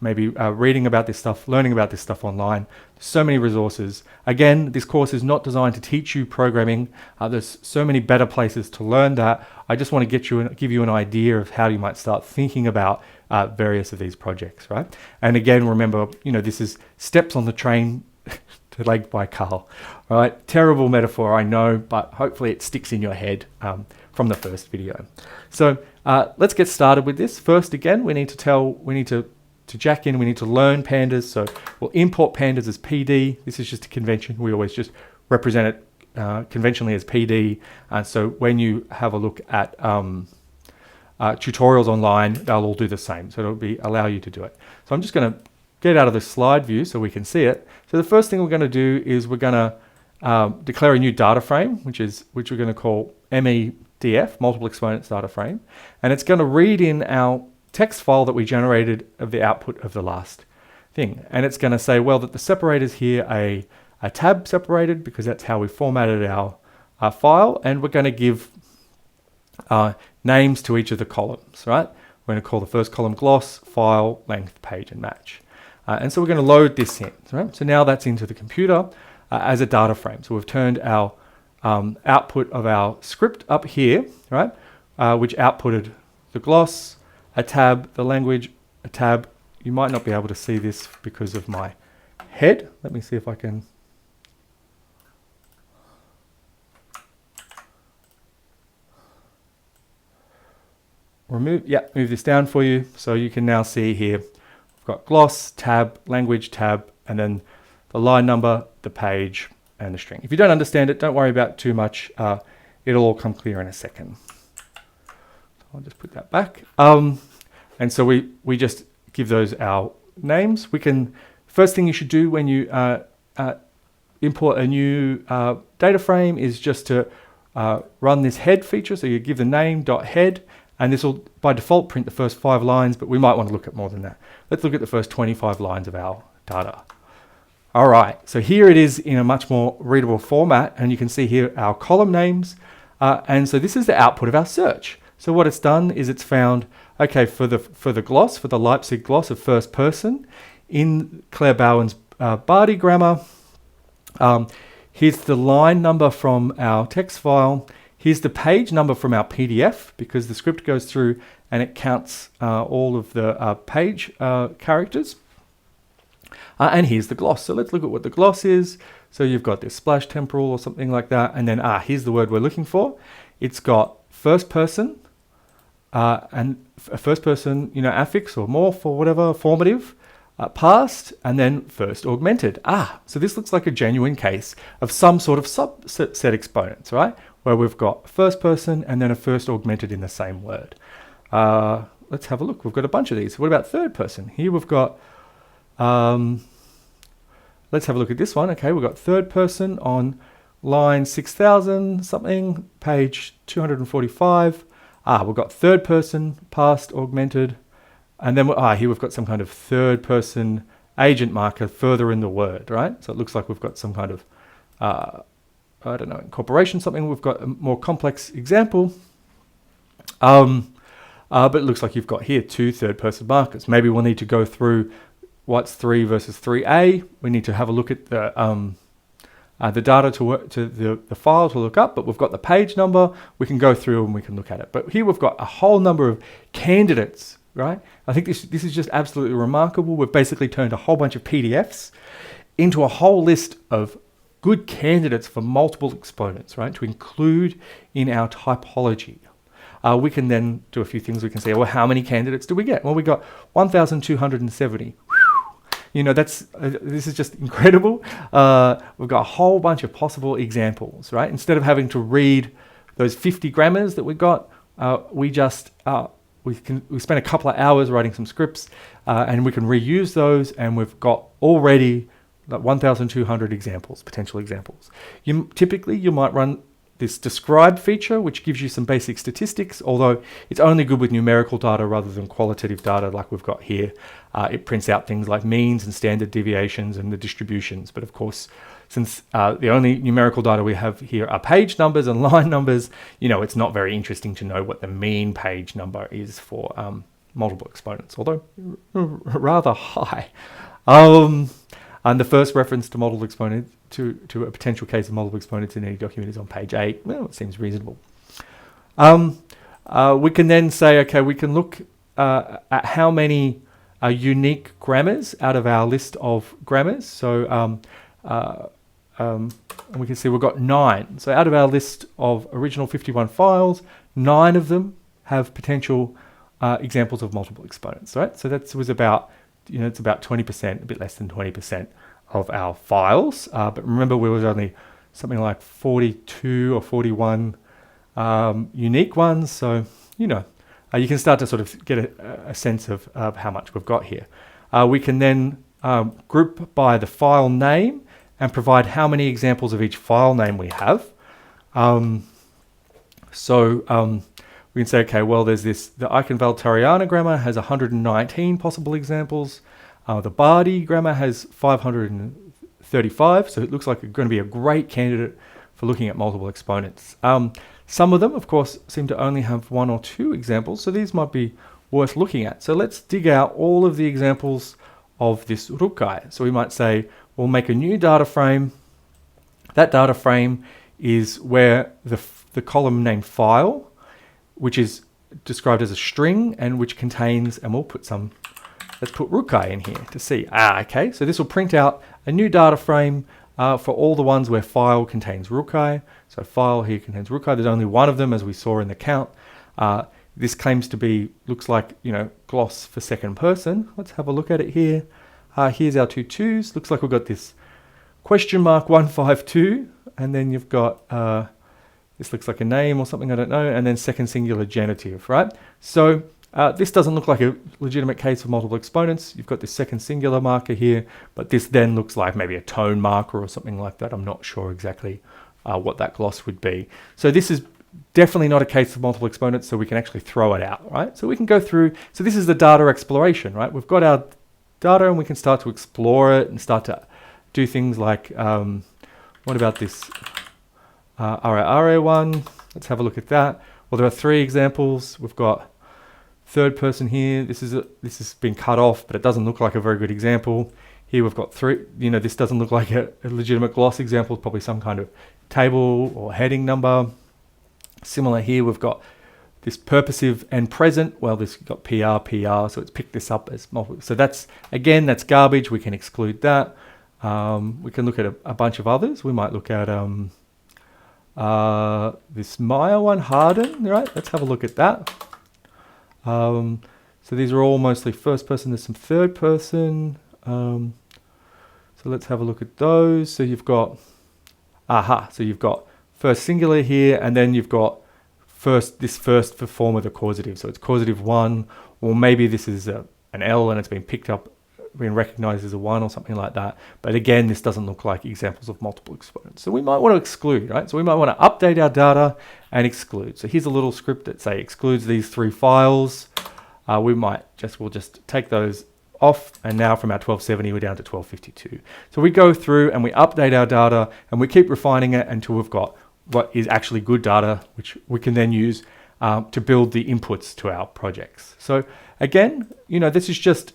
maybe reading about this stuff, learning about this stuff online. There's so many resources. Again, this course is not designed to teach you programming. There's so many better places to learn that. I just want to give you an idea of how you might start thinking about various of these projects, right? And again, remember, this is steps on the train to Lake Baikal. All right, terrible metaphor, I know, but hopefully it sticks in your head from the first video. So let's get started with this. First, again, we need to jack in, we need to learn pandas. So we'll import pandas as PD. This is just a convention. We always just represent it conventionally as PD. And so when you have a look at tutorials online, they'll all do the same. So it'll allow you to do it. So I'm just going to get out of the slide view so we can see it. So the first thing we're going to do is we're going to declare a new data frame, which we're going to call MEDF, multiple exponents data frame. And it's going to read in our text file that we generated of the output of the last thing. And it's going to say, well, that the separators here a tab separated, because that's how we formatted our file. And we're going to give names to each of the columns, right? We're going to call the first column gloss, file, length, page, and match. And so we're going to load this in, right? So now that's into the computer as a data frame. So we've turned our output of our script up here, right? Which outputted the gloss, a tab, the language, a tab. You might not be able to see this because of my head. Let me see if I can. Move this down for you. So you can now see here, we've got gloss, tab, language, tab, and then the line number, the page, and the string. If you don't understand it, don't worry about it too much. It'll all come clear in a second. So I'll just put that back. And so we just give those our names. First thing you should do when you import a new data frame is just to run this head feature. So you give the name.head, and this will by default print the first 5 lines, but we might want to look at more than that. Let's look at the first 25 lines of our data. All right, so here it is in a much more readable format, and you can see here our column names. And so this is the output of our search. So what it's done is it's found, okay, for the gloss, for the Leipzig gloss of first person, in Claire Bowen's Bardi grammar, here's the line number from our text file. Here's the page number from our PDF, because the script goes through and it counts all of the page characters. And here's the gloss. So let's look at what the gloss is. So you've got this splash temporal or something like that. And then here's the word we're looking for. It's got first person and a first person, affix or morph or whatever, formative, past, and then first augmented. So this looks like a genuine case of some sort of subset exponents, right? Where we've got first person and then a first augmented in the same word. Let's have a look. We've got a bunch of these. What about third person? Here we've got, let's have a look at this one. Okay, we've got third person on line 6000 something, page 245. We've got third person, past, augmented. And then here we've got some kind of third person agent marker further in the word, right? So it looks like we've got some kind of, I don't know, incorporation, something. We've got a more complex example. But it looks like you've got here 2 third person markers. Maybe we'll need to go through what's 3 versus 3A. We need to have a look at the data to the file to look up, but we've got the page number. We can go through and we can look at it. But here we've got a whole number of candidates, right? I think this is just absolutely remarkable. We've basically turned a whole bunch of PDFs into a whole list of good candidates for multiple exponents, right? To include in our typology. We can then do a few things. We can say, well, how many candidates do we get? Well, we got 1,270. This is just incredible. We've got a whole bunch of possible examples, right? Instead of having to read those 50 grammars that we got, we spent a couple of hours writing some scripts, and we can reuse those, and we've got already like 1,200 examples, potential examples. Typically, you might run this describe feature, which gives you some basic statistics, although it's only good with numerical data rather than qualitative data like we've got here. It prints out things like means and standard deviations and the distributions. But of course, since the only numerical data we have here are page numbers and line numbers, it's not very interesting to know what the mean page number is for multiple exponents, although rather high. And the first reference to multiple exponents, to a potential case of multiple exponents in any document is on page 8. Well, it seems reasonable. We can then say, okay, we can look at how many unique grammars out of our list of grammars. So we can see we've got 9. So out of our list of original 51 files, 9 of them have potential examples of multiple exponents, right? So that was about, it's about 20%, a bit less than 20% of our files. But remember, we was only something like 42 or 41 unique ones. So, you can start to sort of get a sense of how much we've got here. We can then group by the file name and provide how many examples of each file name we have. We can say, okay, well, there's this, the Eichenwald-Tariana grammar has 119 possible examples. The Bardi grammar has 535, so it looks like it's going to be a great candidate for looking at multiple exponents. Some of them, of course, seem to only have 1 or 2 examples, so these might be worth looking at. So let's dig out all of the examples of this Rukai. So we might say, we'll make a new data frame. That data frame is where the column named file, which is described as a string and which contains, and we'll put some, let's put Rukai in here to see. Okay, so this will print out a new data frame for all the ones where file contains Rukai. So file here contains Rukai. There's only one of them, as we saw in the count. This claims to be, looks like, gloss for second person. Let's have a look at it here. Here's our 2 twos. Looks like we've got this question mark 152, and then you've got, this looks like a name or something, I don't know, and then second singular genitive, right? So this doesn't look like a legitimate case of multiple exponents. You've got this second singular marker here, but this then looks like maybe a tone marker or something like that. I'm not sure exactly what that gloss would be. So this is definitely not a case of multiple exponents, so we can actually throw it out, right? So we can go through, so this is the data exploration, right? We've got our data and we can start to explore it and start to do things like, what about this RA one? Let's have a look at that. Well, there are 3 examples. We've got third person here. This has been cut off, but it doesn't look like a very good example. Here we've got 3. This doesn't look like a legitimate gloss example. It's probably some kind of table or heading number. Similar here, we've got this purposive and present. Well, this got PR, so it's picked this up as multiple. So that's, again, that's garbage. We can exclude that. We can look at a bunch of others. We might look at this Maya one, Harden, right? Let's have a look at that. So these are all mostly first person. There's some third person. So let's have a look at those. So you've got, so you've got first singular here, and then you've got this first for form of the causative. So it's causative 1, or maybe this is an L and it's been picked up, been recognized as a 1 or something like that. But again, this doesn't look like examples of multiple exponents. So we might want to exclude, right? So we might want to update our data and exclude. So here's a little script that say excludes these 3 files. We'll just take those off, and now from our 1270 we're down to 1252. So we go through and we update our data and we keep refining it until we've got what is actually good data, which we can then use to build the inputs to our projects. So again, this is just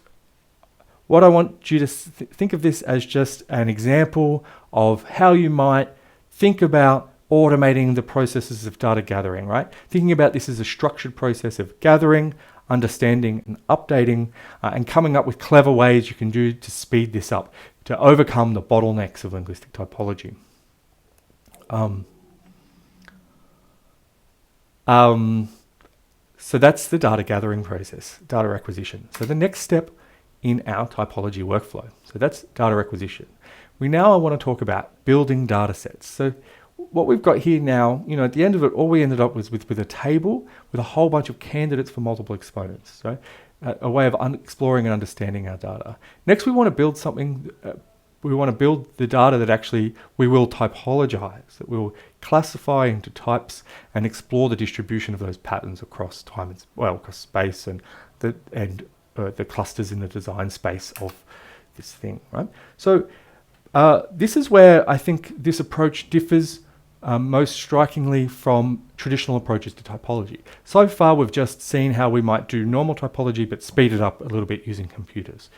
what I want you to think of this as just an example of how you might think about automating the processes of data gathering, right? Thinking about this as a structured process of gathering, understanding, and updating, and coming up with clever ways you can do to speed this up, to overcome the bottlenecks of linguistic typology. So that's the data gathering process, data acquisition. So the next step in our typology workflow. So that's data acquisition. We now want to talk about building data sets. So what we've got here now, at the end of it, all we ended up was with a table with a whole bunch of candidates for multiple exponents. So a way of exploring and understanding our data. Next, we want to build something. We want to build the data that actually we will typologize, that we'll classify into types and explore the distribution of those patterns across time and across space and the clusters in the design space of this thing, right? So this is where I think this approach differs most strikingly from traditional approaches to typology. So far, we've just seen how we might do normal typology, but speed it up a little bit using computers.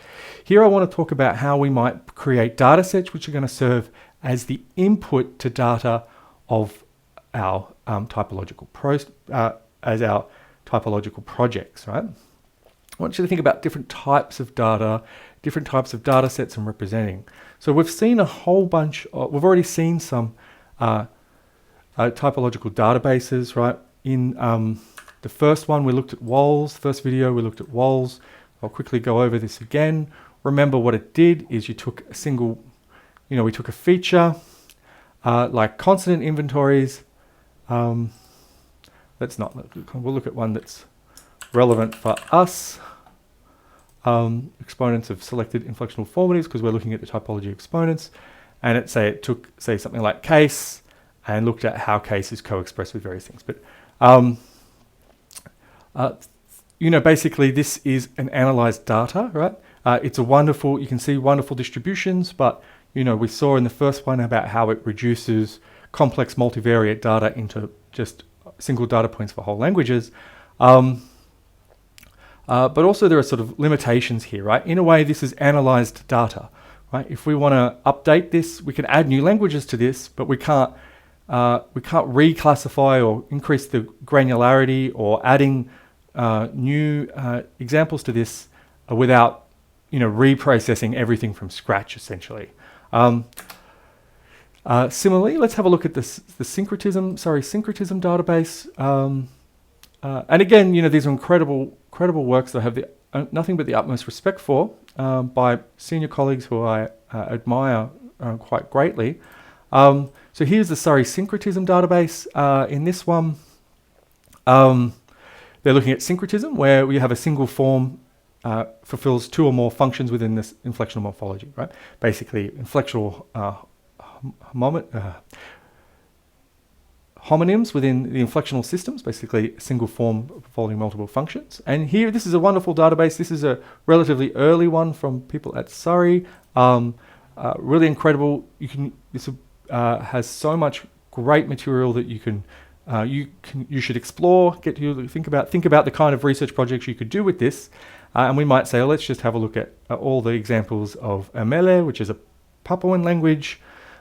Here, I want to talk about how we might create data sets which are going to serve as the input to data of our typological projects, right? I want you to think about different types of data sets and representing. So we've seen a whole bunch we've already seen some typological databases, right? In the first one, we looked at WALS. First video, we looked at WALS. I'll quickly go over this again. Remember what it did is you took a single, we took a feature like consonant inventories. We'll look at one that's relevant for us. Exponents of selected inflectional formatives, because we're looking at the typology exponents, and it took something like case and looked at how case is co-expressed with various things. But basically this is an analyzed data, right? It's a wonderful, you can see wonderful distributions, but we saw in the first one about how it reduces complex multivariate data into just single data points for whole languages. But also there are sort of limitations here, right? In a way, this is analyzed data, right? If we want to update this, we can add new languages to this, but we can't reclassify or increase the granularity or adding new examples to this without, reprocessing everything from scratch, essentially. Similarly, let's have a look at the syncretism database. And again, these are incredible works that I have nothing but the utmost respect for by senior colleagues who I admire quite greatly. So here's the Surrey syncretism database. In this one, they're looking at syncretism, where we have a single form fulfills two or more functions within this inflectional morphology, right? Basically, inflectional homonyms within the inflectional systems, basically a single form following multiple functions. And here, this is a wonderful database. This is a relatively early one from people at Surrey. Really incredible. This has so much great material that you should explore. Get to think about the kind of research projects you could do with this. And we might say, oh, let's just have a look at all the examples of Amele, which is a Papuan language.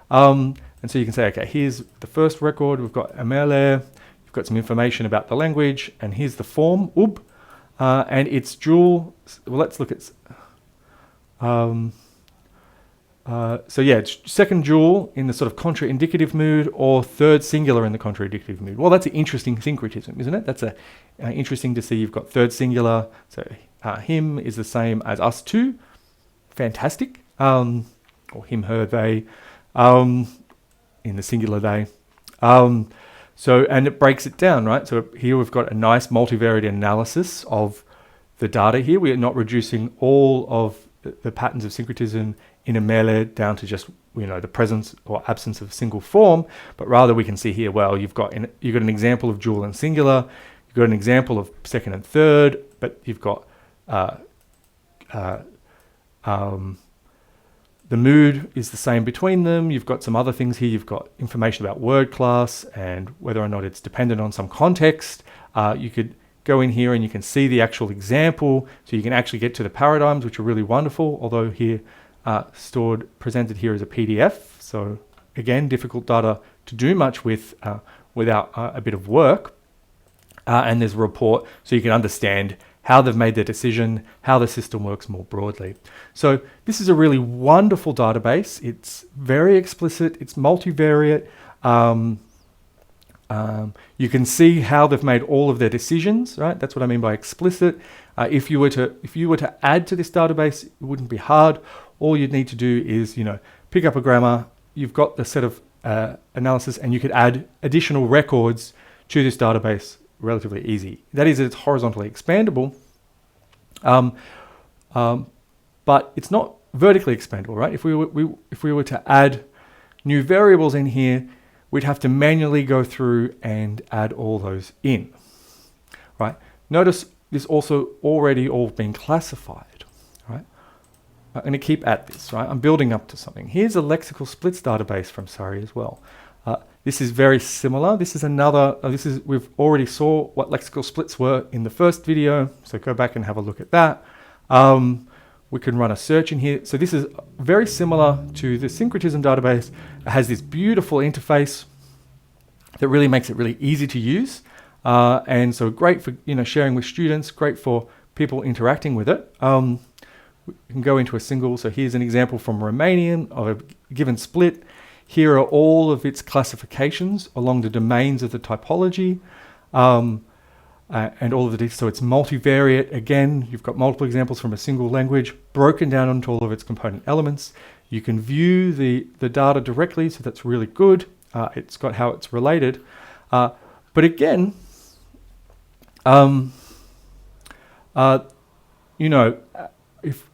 And so you can say, okay, here's the first record. We've got Amele. You've got some information about the language, and here's the form ub, and it's dual. Well, let's look at. So yeah, it's second dual in the sort of contraindicative mood, or third singular in the contraindicative mood. Well, that's an interesting syncretism, isn't it? That's interesting to see. You've got third singular. So him is the same as us too. Fantastic. Or him, her, they. In the singular they. And it breaks it down, right? So here we've got a nice multivariate analysis of the data here. We are not reducing all of the patterns of syncretism in a Amele down to just, the presence or absence of a single form, but rather we can see here, well, you've got an example of dual and singular, you've got an example of second and third, but you've got the mood is the same between them. You've got some other things here. You've got information about word class and whether or not it's dependent on some context. You could go in here and you can see the actual example. So you can actually get to the paradigms, which are really wonderful, although here presented here as a PDF. So again, difficult data to do much with without a bit of work. And there's a report so you can understand how they've made their decision, how the system works more broadly. So this is a really wonderful database. It's very explicit, it's multivariate. You can see how they've made all of their decisions, right? That's what I mean by explicit. If you were to add to this database, it wouldn't be hard. All you'd need to do is, pick up a grammar, you've got the set of analysis, and you could add additional records to this database relatively easy. That is, it's horizontally expandable, but it's not vertically expandable, right? If we were to add new variables in here, we'd have to manually go through and add all those in, right? Notice this also already all been classified, right? I'm going to keep at this, right? I'm building up to something. Here's a lexical splits database from Surrey as well. This is very similar. This is another, we've already saw what lexical splits were in the first video, so go back and have a look at that. We can run a search in here. So this is very similar to the syncretism database. It has this beautiful interface that really makes it really easy to use. And so great for sharing with students, great for people interacting with it. We can go into a single, so here's an example from Romanian of a given split. Here are all of its classifications along the domains of the typology, and all of the so it's multivariate. Again, you've got multiple examples from a single language broken down into all of its component elements. You can view the data directly, so that's really good. It's got how it's related. But again, you know, if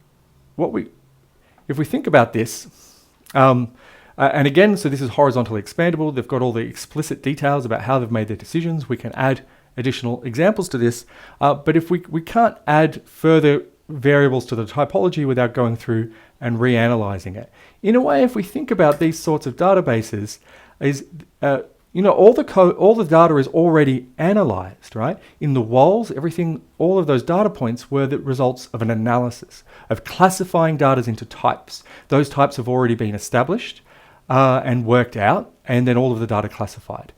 we think about this, and again, so this is horizontally expandable. They've got all the explicit details about how they've made their decisions. We can add additional examples to this, but if we can't add further variables to the typology without going through and reanalyzing it. In a way, if we think about these sorts of databases, is all the data is already analyzed, right? In the WALs, everything, all of those data points were the results of an analysis, of classifying data into types. Those types have already been established and worked out, and then all of the data classified,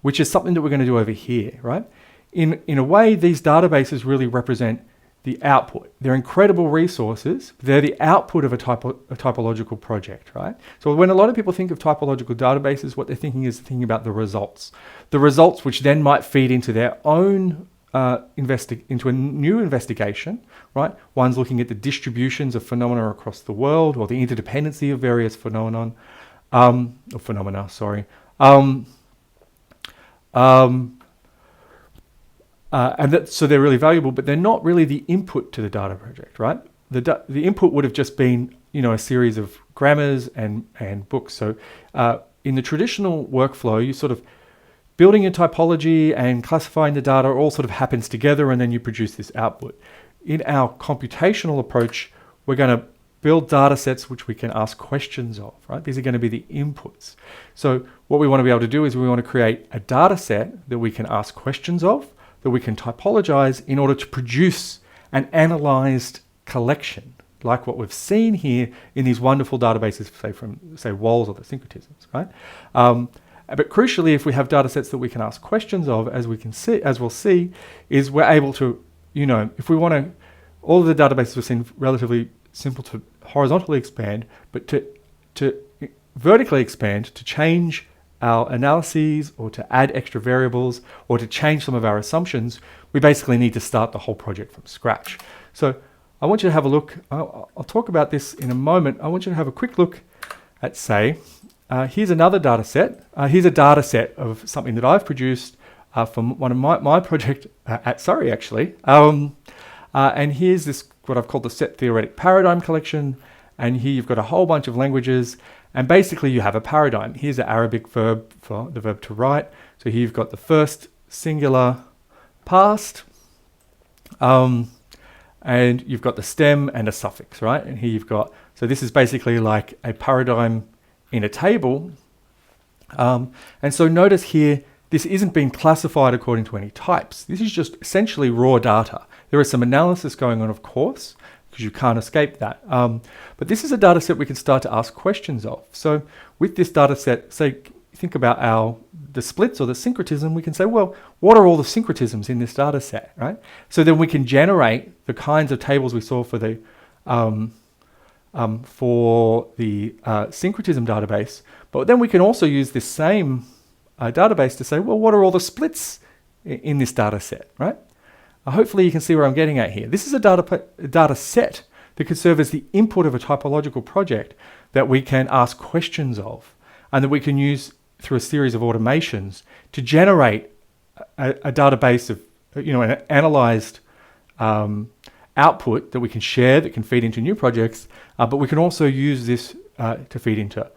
which is something that we're going to do over here, right? In a way, these databases really represent the output. They're incredible resources. They're the output of a typological project, right? So when a lot of people think of typological databases, what they're thinking is thinking about the results. The results which then might feed into their own into a new investigation, right? One's looking at the distributions of phenomena across the world, or the interdependency of various phenomena, sorry. So they're really valuable, but they're not really the input to the data project, right? The input would have just been, a series of grammars and books. So in the traditional workflow, you sort of building a typology and classifying the data all sort of happens together, and then you produce this output. In our computational approach, we're going to build data sets which we can ask questions of, right? These are going to be the inputs. So what we want to be able to do is we want to create a data set that we can ask questions of, that we can typologize in order to produce an analyzed collection, like what we've seen here in these wonderful databases, say WALs or the syncretisms, right? But crucially, if we have data sets that we can ask questions of, as we'll see, is we're able to, if we want to, all of the databases we've seen relatively simple to horizontally expand, but to vertically expand, to change our analyses or to add extra variables or to change some of our assumptions, we basically need to start the whole project from scratch. So I want you to have a look. I'll talk about this in a moment. I want you to have a quick look at, say, here's another data set. Here's a data set of something that I've produced from one of my project at Surrey, actually. And here's this, what I've called the set theoretic paradigm collection. And here you've got a whole bunch of languages. And basically you have a paradigm. Here's an Arabic verb for the verb to write. So here you've got the first singular past. And you've got the stem and a suffix, right? And here you've got, so this is basically like a paradigm in a table. And so notice here, this isn't being classified according to any types. This is just essentially raw data. There is some analysis going on, of course, because you can't escape that. But this is a data set we can start to ask questions of. So with this data set, say, think about the splits or the syncretism, we can say, well, what are all the syncretisms in this data set, right? So then we can generate the kinds of tables we saw for the syncretism database. But then we can also use this same database to say, well, what are all the splits in this data set, right? Hopefully you can see where I'm getting at here. This is a data set that could serve as the input of a typological project that we can ask questions of, and that we can use through a series of automations to generate a database of, an analyzed output that we can share, that can feed into new projects, but we can also use this to feed into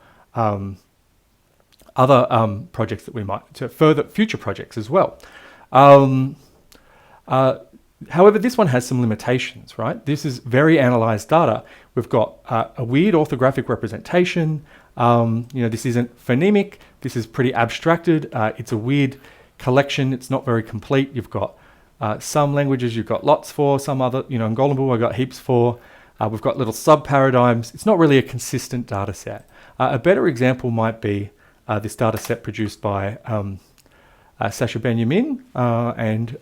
other projects that we might, to further future projects as well. However, this one has some limitations, right? This is very analyzed data. We've got a weird orthographic representation. This isn't phonemic. This is pretty abstracted. It's a weird collection. It's not very complete. You've got some languages you've got lots for, some other, Ngolombo I've got heaps for. We've got little sub-paradigms. It's not really a consistent data set. A better example might be this data set produced by Sasha Benjamin and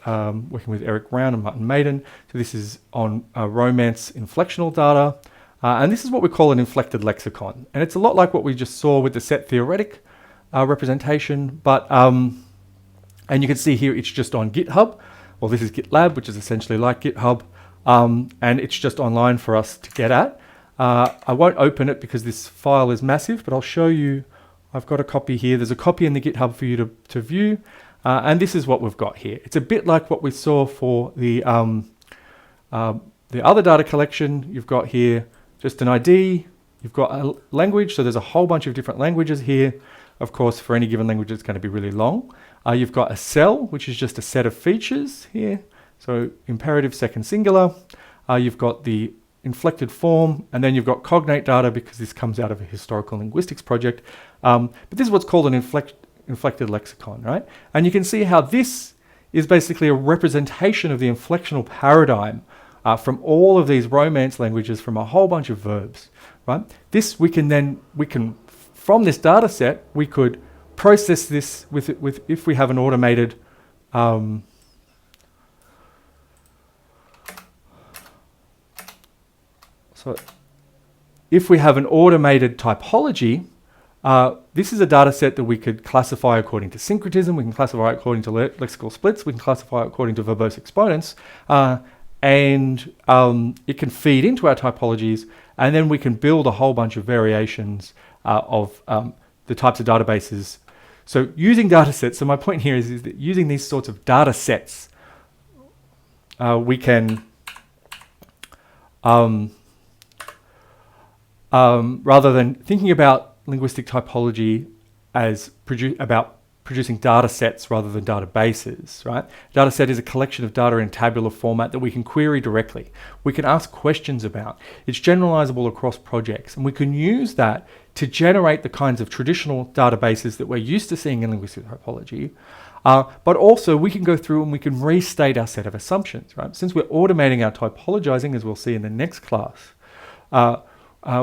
working with Eric Round and Martin Maiden. So this is on Romance inflectional data. And this is what we call an inflected lexicon. And it's a lot like what we just saw with the set theoretic representation. But and you can see here it's just on GitHub. Well, this is GitLab, which is essentially like GitHub. And it's just online for us to get at. I won't open it because this file is massive, but I'll show you. I've got a copy here. There's a copy in the GitHub for you to view. And this is what we've got here. It's a bit like what we saw for the The other data collection, you've got here just an ID, you've got a language, so there's a whole bunch of different languages here. Of course, for any given language, it's going to be really long. You've got a cell, which is just a set of features here. So imperative, second singular. You've got the inflected form, and then you've got cognate data because this comes out of a historical linguistics project. But this is what's called an inflected lexicon, right? And you can see how this is basically a representation of the inflectional paradigm from all of these Romance languages from a whole bunch of verbs, right? This we can from this data set, we could process this with if we have an automated so if we have an automated typology, this is a data set that we could classify according to syncretism, we can classify according to lexical splits, we can classify according to verbose exponents, and it can feed into our typologies, and then we can build a whole bunch of variations of the types of databases. So using data sets, so my point here is that using these sorts of data sets, we can, rather than thinking about linguistic typology as producing data sets rather than databases, right? Data set is a collection of data in tabular format that we can query directly. We can ask questions about. It's generalizable across projects, and we can use that to generate the kinds of traditional databases that we're used to seeing in linguistic typology. But also we can go through and we can restate our set of assumptions, right? Since we're automating our typologizing, as we'll see in the next class,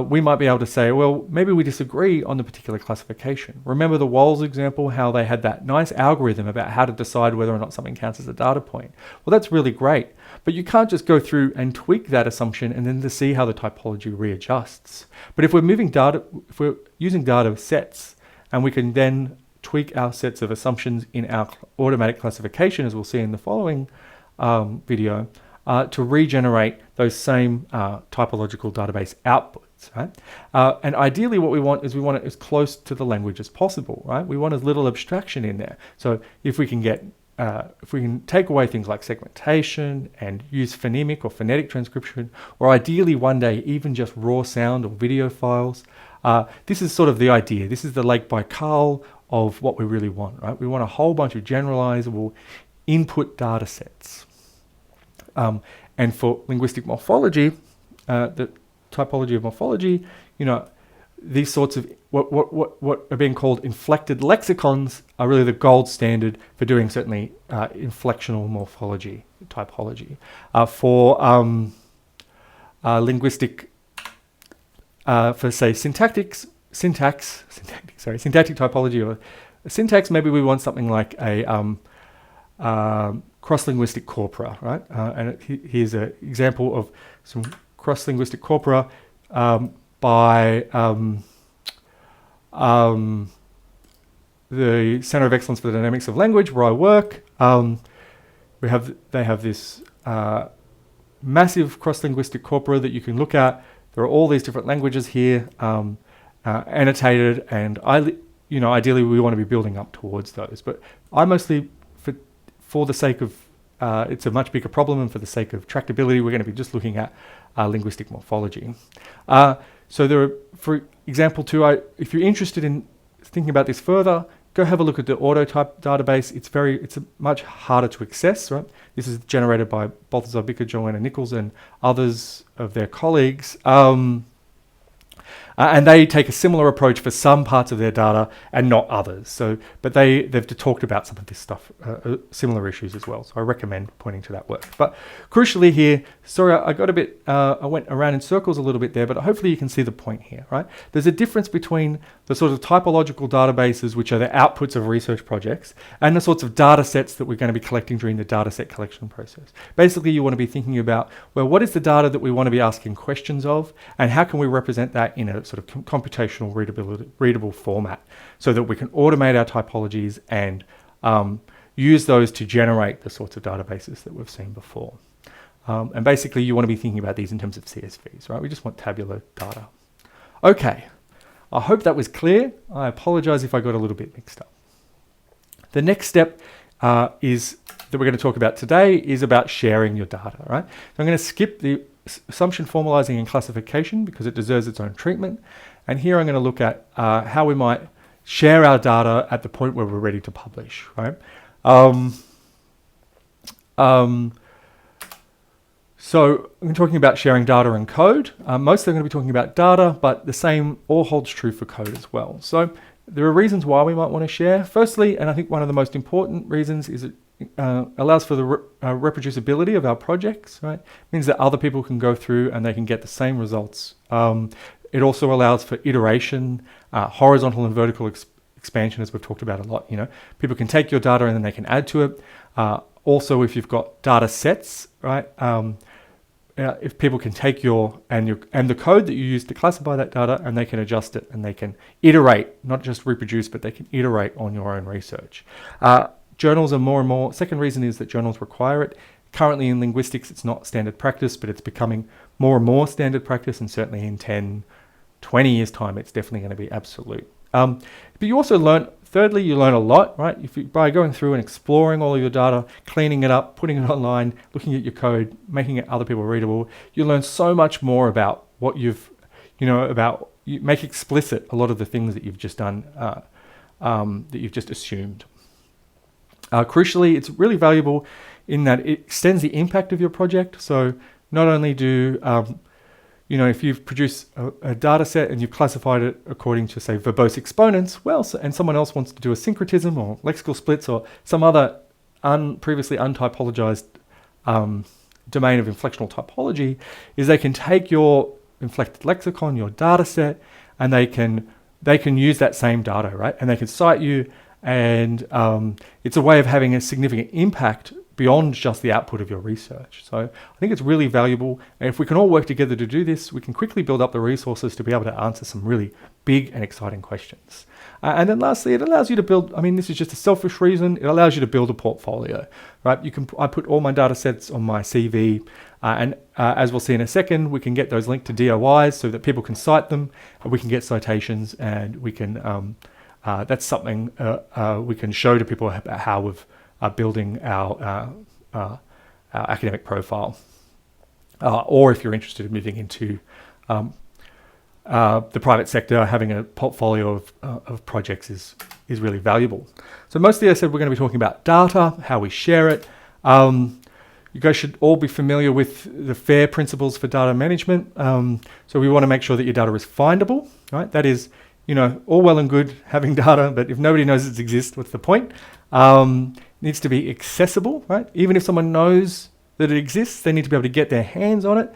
we might be able to say, well, maybe we disagree on the particular classification. Remember the Walls example, how they had that nice algorithm about how to decide whether or not something counts as a data point. Well, that's really great, but you can't just go through and tweak that assumption and then to see how the typology readjusts. But if we're using data sets, and we can then tweak our sets of assumptions in our automatic classification, as we'll see in the following video, to regenerate those same typological database outputs, right? And ideally what we want is it as close to the language as possible, right? We want as little abstraction in there. So if we can get, if we can take away things like segmentation and use phonemic or phonetic transcription, or ideally one day even just raw sound or video files, this is sort of the idea. This is the Lake Baikal of what we really want, right? We want a whole bunch of generalizable input data sets. And for linguistic morphology, the typology of morphology, these sorts of what are being called inflected lexicons are really the gold standard for doing certainly inflectional morphology typology. For linguistic, for say syntactic typology or syntax, maybe we want something like a cross-linguistic corpora, right? And here's an example of some cross-linguistic corpora by the Center of Excellence for the Dynamics of Language, where I work. They have this massive cross-linguistic corpora that you can look at. There are all these different languages here, annotated, and ideally we want to be building up towards those. But I mostly, for the sake of, it's a much bigger problem, and for the sake of tractability, we're going to be just looking at linguistic morphology. So there are, for example, too, if you're interested in thinking about this further, go have a look at the autotype database. It's much harder to access, right? This is generated by Balthazar Bicker, Joanna Nichols, and others of their colleagues. And they take a similar approach for some parts of their data and not others. So, but they've talked about some of this stuff, similar issues as well. So I recommend pointing to that work. But crucially here, sorry, I got a bit, I went around in circles a little bit there, but hopefully you can see the point here, right? There's a difference between the sort of typological databases, which are the outputs of research projects, and the sorts of data sets that we're going to be collecting during the data set collection process. Basically, you want to be thinking about, well, what is the data that we want to be asking questions of, and how can we represent that in a sort of computational readable format so that we can automate our typologies and use those to generate the sorts of databases that we've seen before. And basically you want to be thinking about these in terms of CSVs, right? We just want tabular data. Okay, I hope that was clear. I apologize if I got a little bit mixed up. The next step is that we're going to talk about today is about sharing your data, right? So I'm going to skip the assumption formalizing and classification because it deserves its own treatment. And here I'm going to look at how we might share our data at the point where we're ready to publish, right? So I'm talking about sharing data and code. Mostly I'm going to be talking about data, but the same all holds true for code as well. So there are reasons why we might want to share. Firstly, and I think one of the most important reasons is it allows for the reproducibility of our projects, right? It means that other people can go through and they can get the same results. It also allows for iteration, horizontal and vertical expansion, as we've talked about a lot. You know, people can take your data and then they can add to it. Also, if you've got data sets, right? If people can take your and the code that you use to classify that data and they can adjust it and they can iterate, not just reproduce, but they can iterate on your own research. Journals are more and more. Second reason is that journals require it. Currently in linguistics, it's not standard practice, but it's becoming more and more standard practice, and certainly in 10, 20 years' time, it's definitely going to be absolute. But you also learn, thirdly, you learn a lot, right? By going through and exploring all of your data, cleaning it up, putting it online, looking at your code, making it other people readable, you learn so much more about what you make explicit a lot of the things that you've just done, that you've just assumed. Crucially, it's really valuable in that it extends the impact of your project. So not only do, if you've produced a data set and you've classified it according to, say, verbose exponents, and someone else wants to do a syncretism or lexical splits or some other previously untypologized domain of inflectional typology, is they can take your inflected lexicon, your data set, and they can use that same data, right? And they can cite you, and it's a way of having a significant impact beyond just the output of your research. So I think it's really valuable. And if we can all work together to do this, we can quickly build up the resources to be able to answer some really big and exciting questions. And then lastly, it allows you to build, this is just a selfish reason, it allows you to build a portfolio, right? I put all my data sets on my CV, and as we'll see in a second, we can get those linked to DOIs so that people can cite them, and we can get citations, and we can, that's something we can show to people about how we've building our academic profile, or if you're interested in moving into the private sector, having a portfolio of projects is really valuable. So mostly I said we're going to be talking about data, how we share it. You guys should all be familiar with the FAIR principles for data management. So we want to make sure that your data is findable, right? That is, all well and good having data, but if nobody knows it exists, what's the point? It needs to be accessible, right? Even if someone knows that it exists, they need to be able to get their hands on it,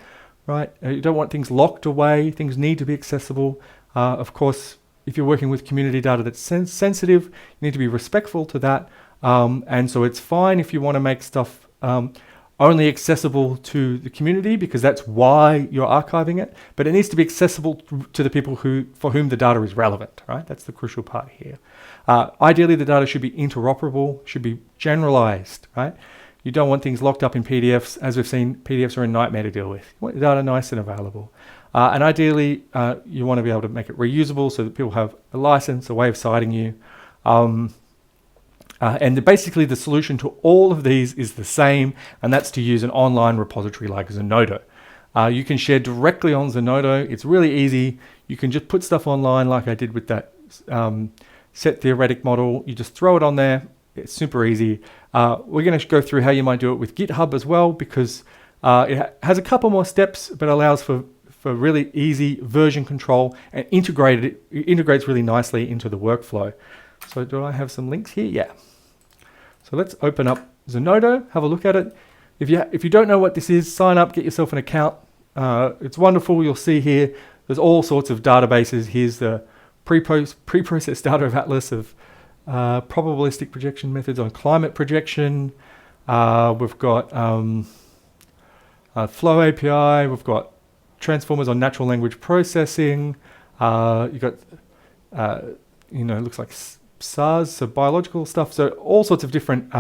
right? You don't want things locked away. Things need to be accessible. Of course, if you're working with community data that's sensitive, you need to be respectful to that. And so it's fine if you want to make stuff only accessible to the community, because that's why you're archiving it, but it needs to be accessible to the people for whom the data is relevant, right? That's the crucial part here. Ideally, the data should be interoperable, should be generalized, right? You don't want things locked up in PDFs. As we've seen, PDFs are a nightmare to deal with. You want the data nice and available. And ideally, you want to be able to make it reusable so that people have a license, a way of citing you. And basically the solution to all of these is the same, and that's to use an online repository like Zenodo. You can share directly on Zenodo. It's really easy. You can just put stuff online like I did with that set theoretic model. You just throw it on there. It's super easy. We're going to go through how you might do it with GitHub as well, because it has a couple more steps, but allows for really easy version control and integrates really nicely into the workflow. So do I have some links here? Yeah. So let's open up Zenodo, have a look at it. If you don't know what this is, sign up, get yourself an account. It's wonderful. You'll see here, there's all sorts of databases. Here's the pre-processed data of Atlas of probabilistic projection methods on climate projection. We've got Flow API. We've got transformers on natural language processing. You've got, it looks like SARS, so biological stuff. So all sorts of different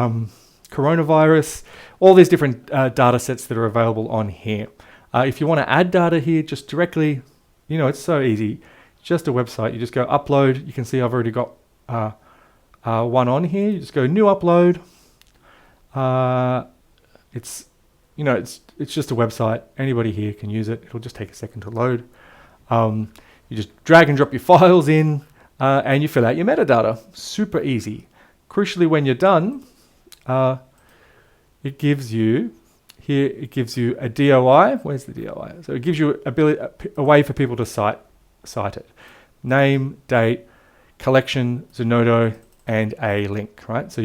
coronavirus, all these different data sets that are available on here. If you want to add data here just directly, it's so easy. Just a website. You just go upload. You can see I've already got one on here. You just go new upload. It's it's just a website. Anybody here can use it. It'll just take a second to load. You just drag and drop your files in, and you fill out your metadata. Super easy. Crucially, when you're done, it gives you a DOI. Where's the DOI? So it gives you a way for people to cite it. Name, date, collection, Zenodo, and a link, right? So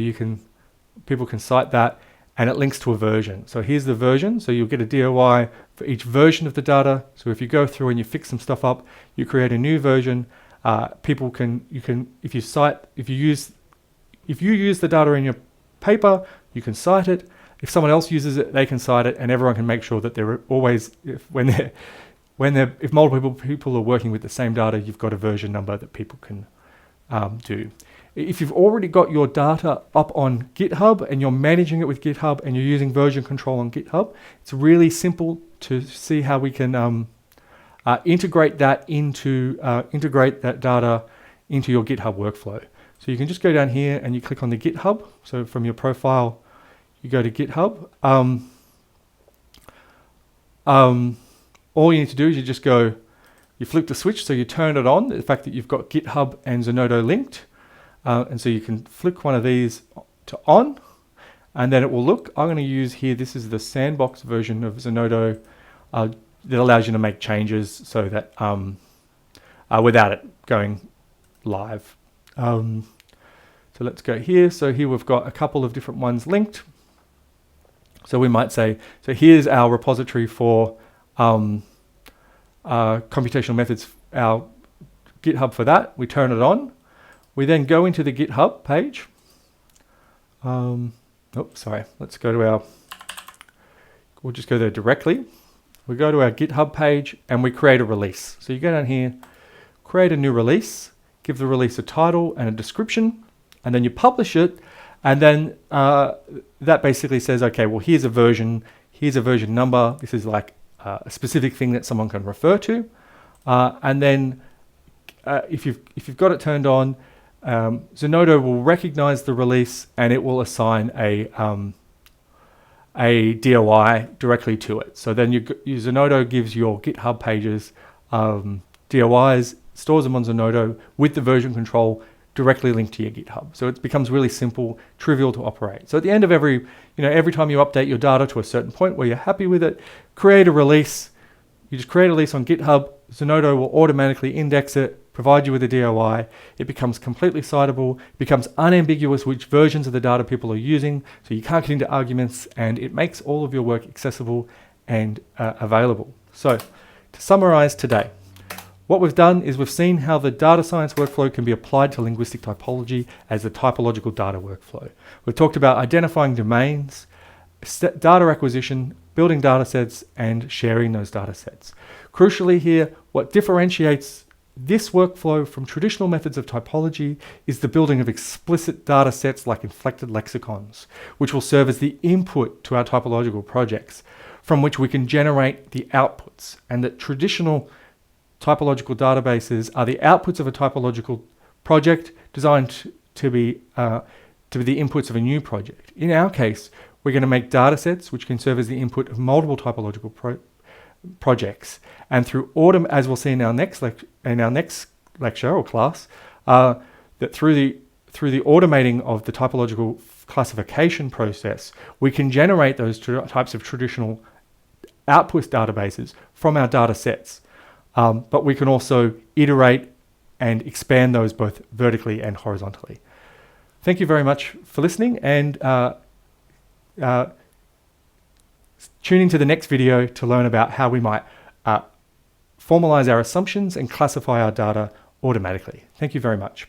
people can cite that, and it links to a version. So here's the version. So you'll get a DOI for each version of the data. So if you go through and you fix some stuff up, you create a new version. People can, if you use the data in your paper, you can cite it. If someone else uses it, they can cite it, and everyone can make sure that they're always, if multiple people are working with the same data, you've got a version number that people can do. If you've already got your data up on GitHub and you're managing it with GitHub and you're using version control on GitHub, it's really simple to see how we can integrate that data into your GitHub workflow. So you can just go down here and you click on the GitHub. So from your profile, you go to GitHub. All you need to do is you flip the switch, so you turn it on, the fact that you've got GitHub and Zenodo linked. And so you can flick one of these to on, and then it will look. I'm going to use here, this is the sandbox version of Zenodo that allows you to make changes so that without it going live. So let's go here. So here we've got a couple of different ones linked. So we might say, so here's our repository for computational methods, our GitHub for that. We turn it on. We then go into the GitHub page. Let's go to we'll just go there directly. We go to our GitHub page and we create a release. So you go down here, create a new release, give the release a title and a description, and then you publish it. And then that basically says, okay, well, here's a version number. This is like a specific thing that someone can refer to. And then if you've got it turned on, Zenodo will recognize the release and it will assign a DOI directly to it. So then Zenodo gives your GitHub pages DOIs, stores them on Zenodo with the version control directly linked to your GitHub. So it becomes really simple, trivial to operate. So at the end of every time you update your data to a certain point where you're happy with it, create a release. You just create a release on GitHub. Zenodo will automatically index it, provide you with a DOI. It becomes completely citable, becomes unambiguous which versions of the data people are using, so you can't get into arguments, and it makes all of your work accessible and available. So to summarize today, what we've done is we've seen how the data science workflow can be applied to linguistic typology as a typological data workflow. We've talked about identifying domains, data acquisition, building data sets, and sharing those data sets. Crucially here, what differentiates this workflow from traditional methods of typology is the building of explicit data sets like inflected lexicons, which will serve as the input to our typological projects, from which we can generate the outputs, and that traditional typological databases are the outputs of a typological project designed to be the inputs of a new project. In our case, we're going to make data sets which can serve as the input of multiple typological projects, and through as we'll see in our next lecture or class, that through the automating of the typological classification process, we can generate those types of traditional output databases from our data sets. But we can also iterate and expand those both vertically and horizontally. Thank you very much for listening, and tune into the next video to learn about how we might formalize our assumptions and classify our data automatically. Thank you very much.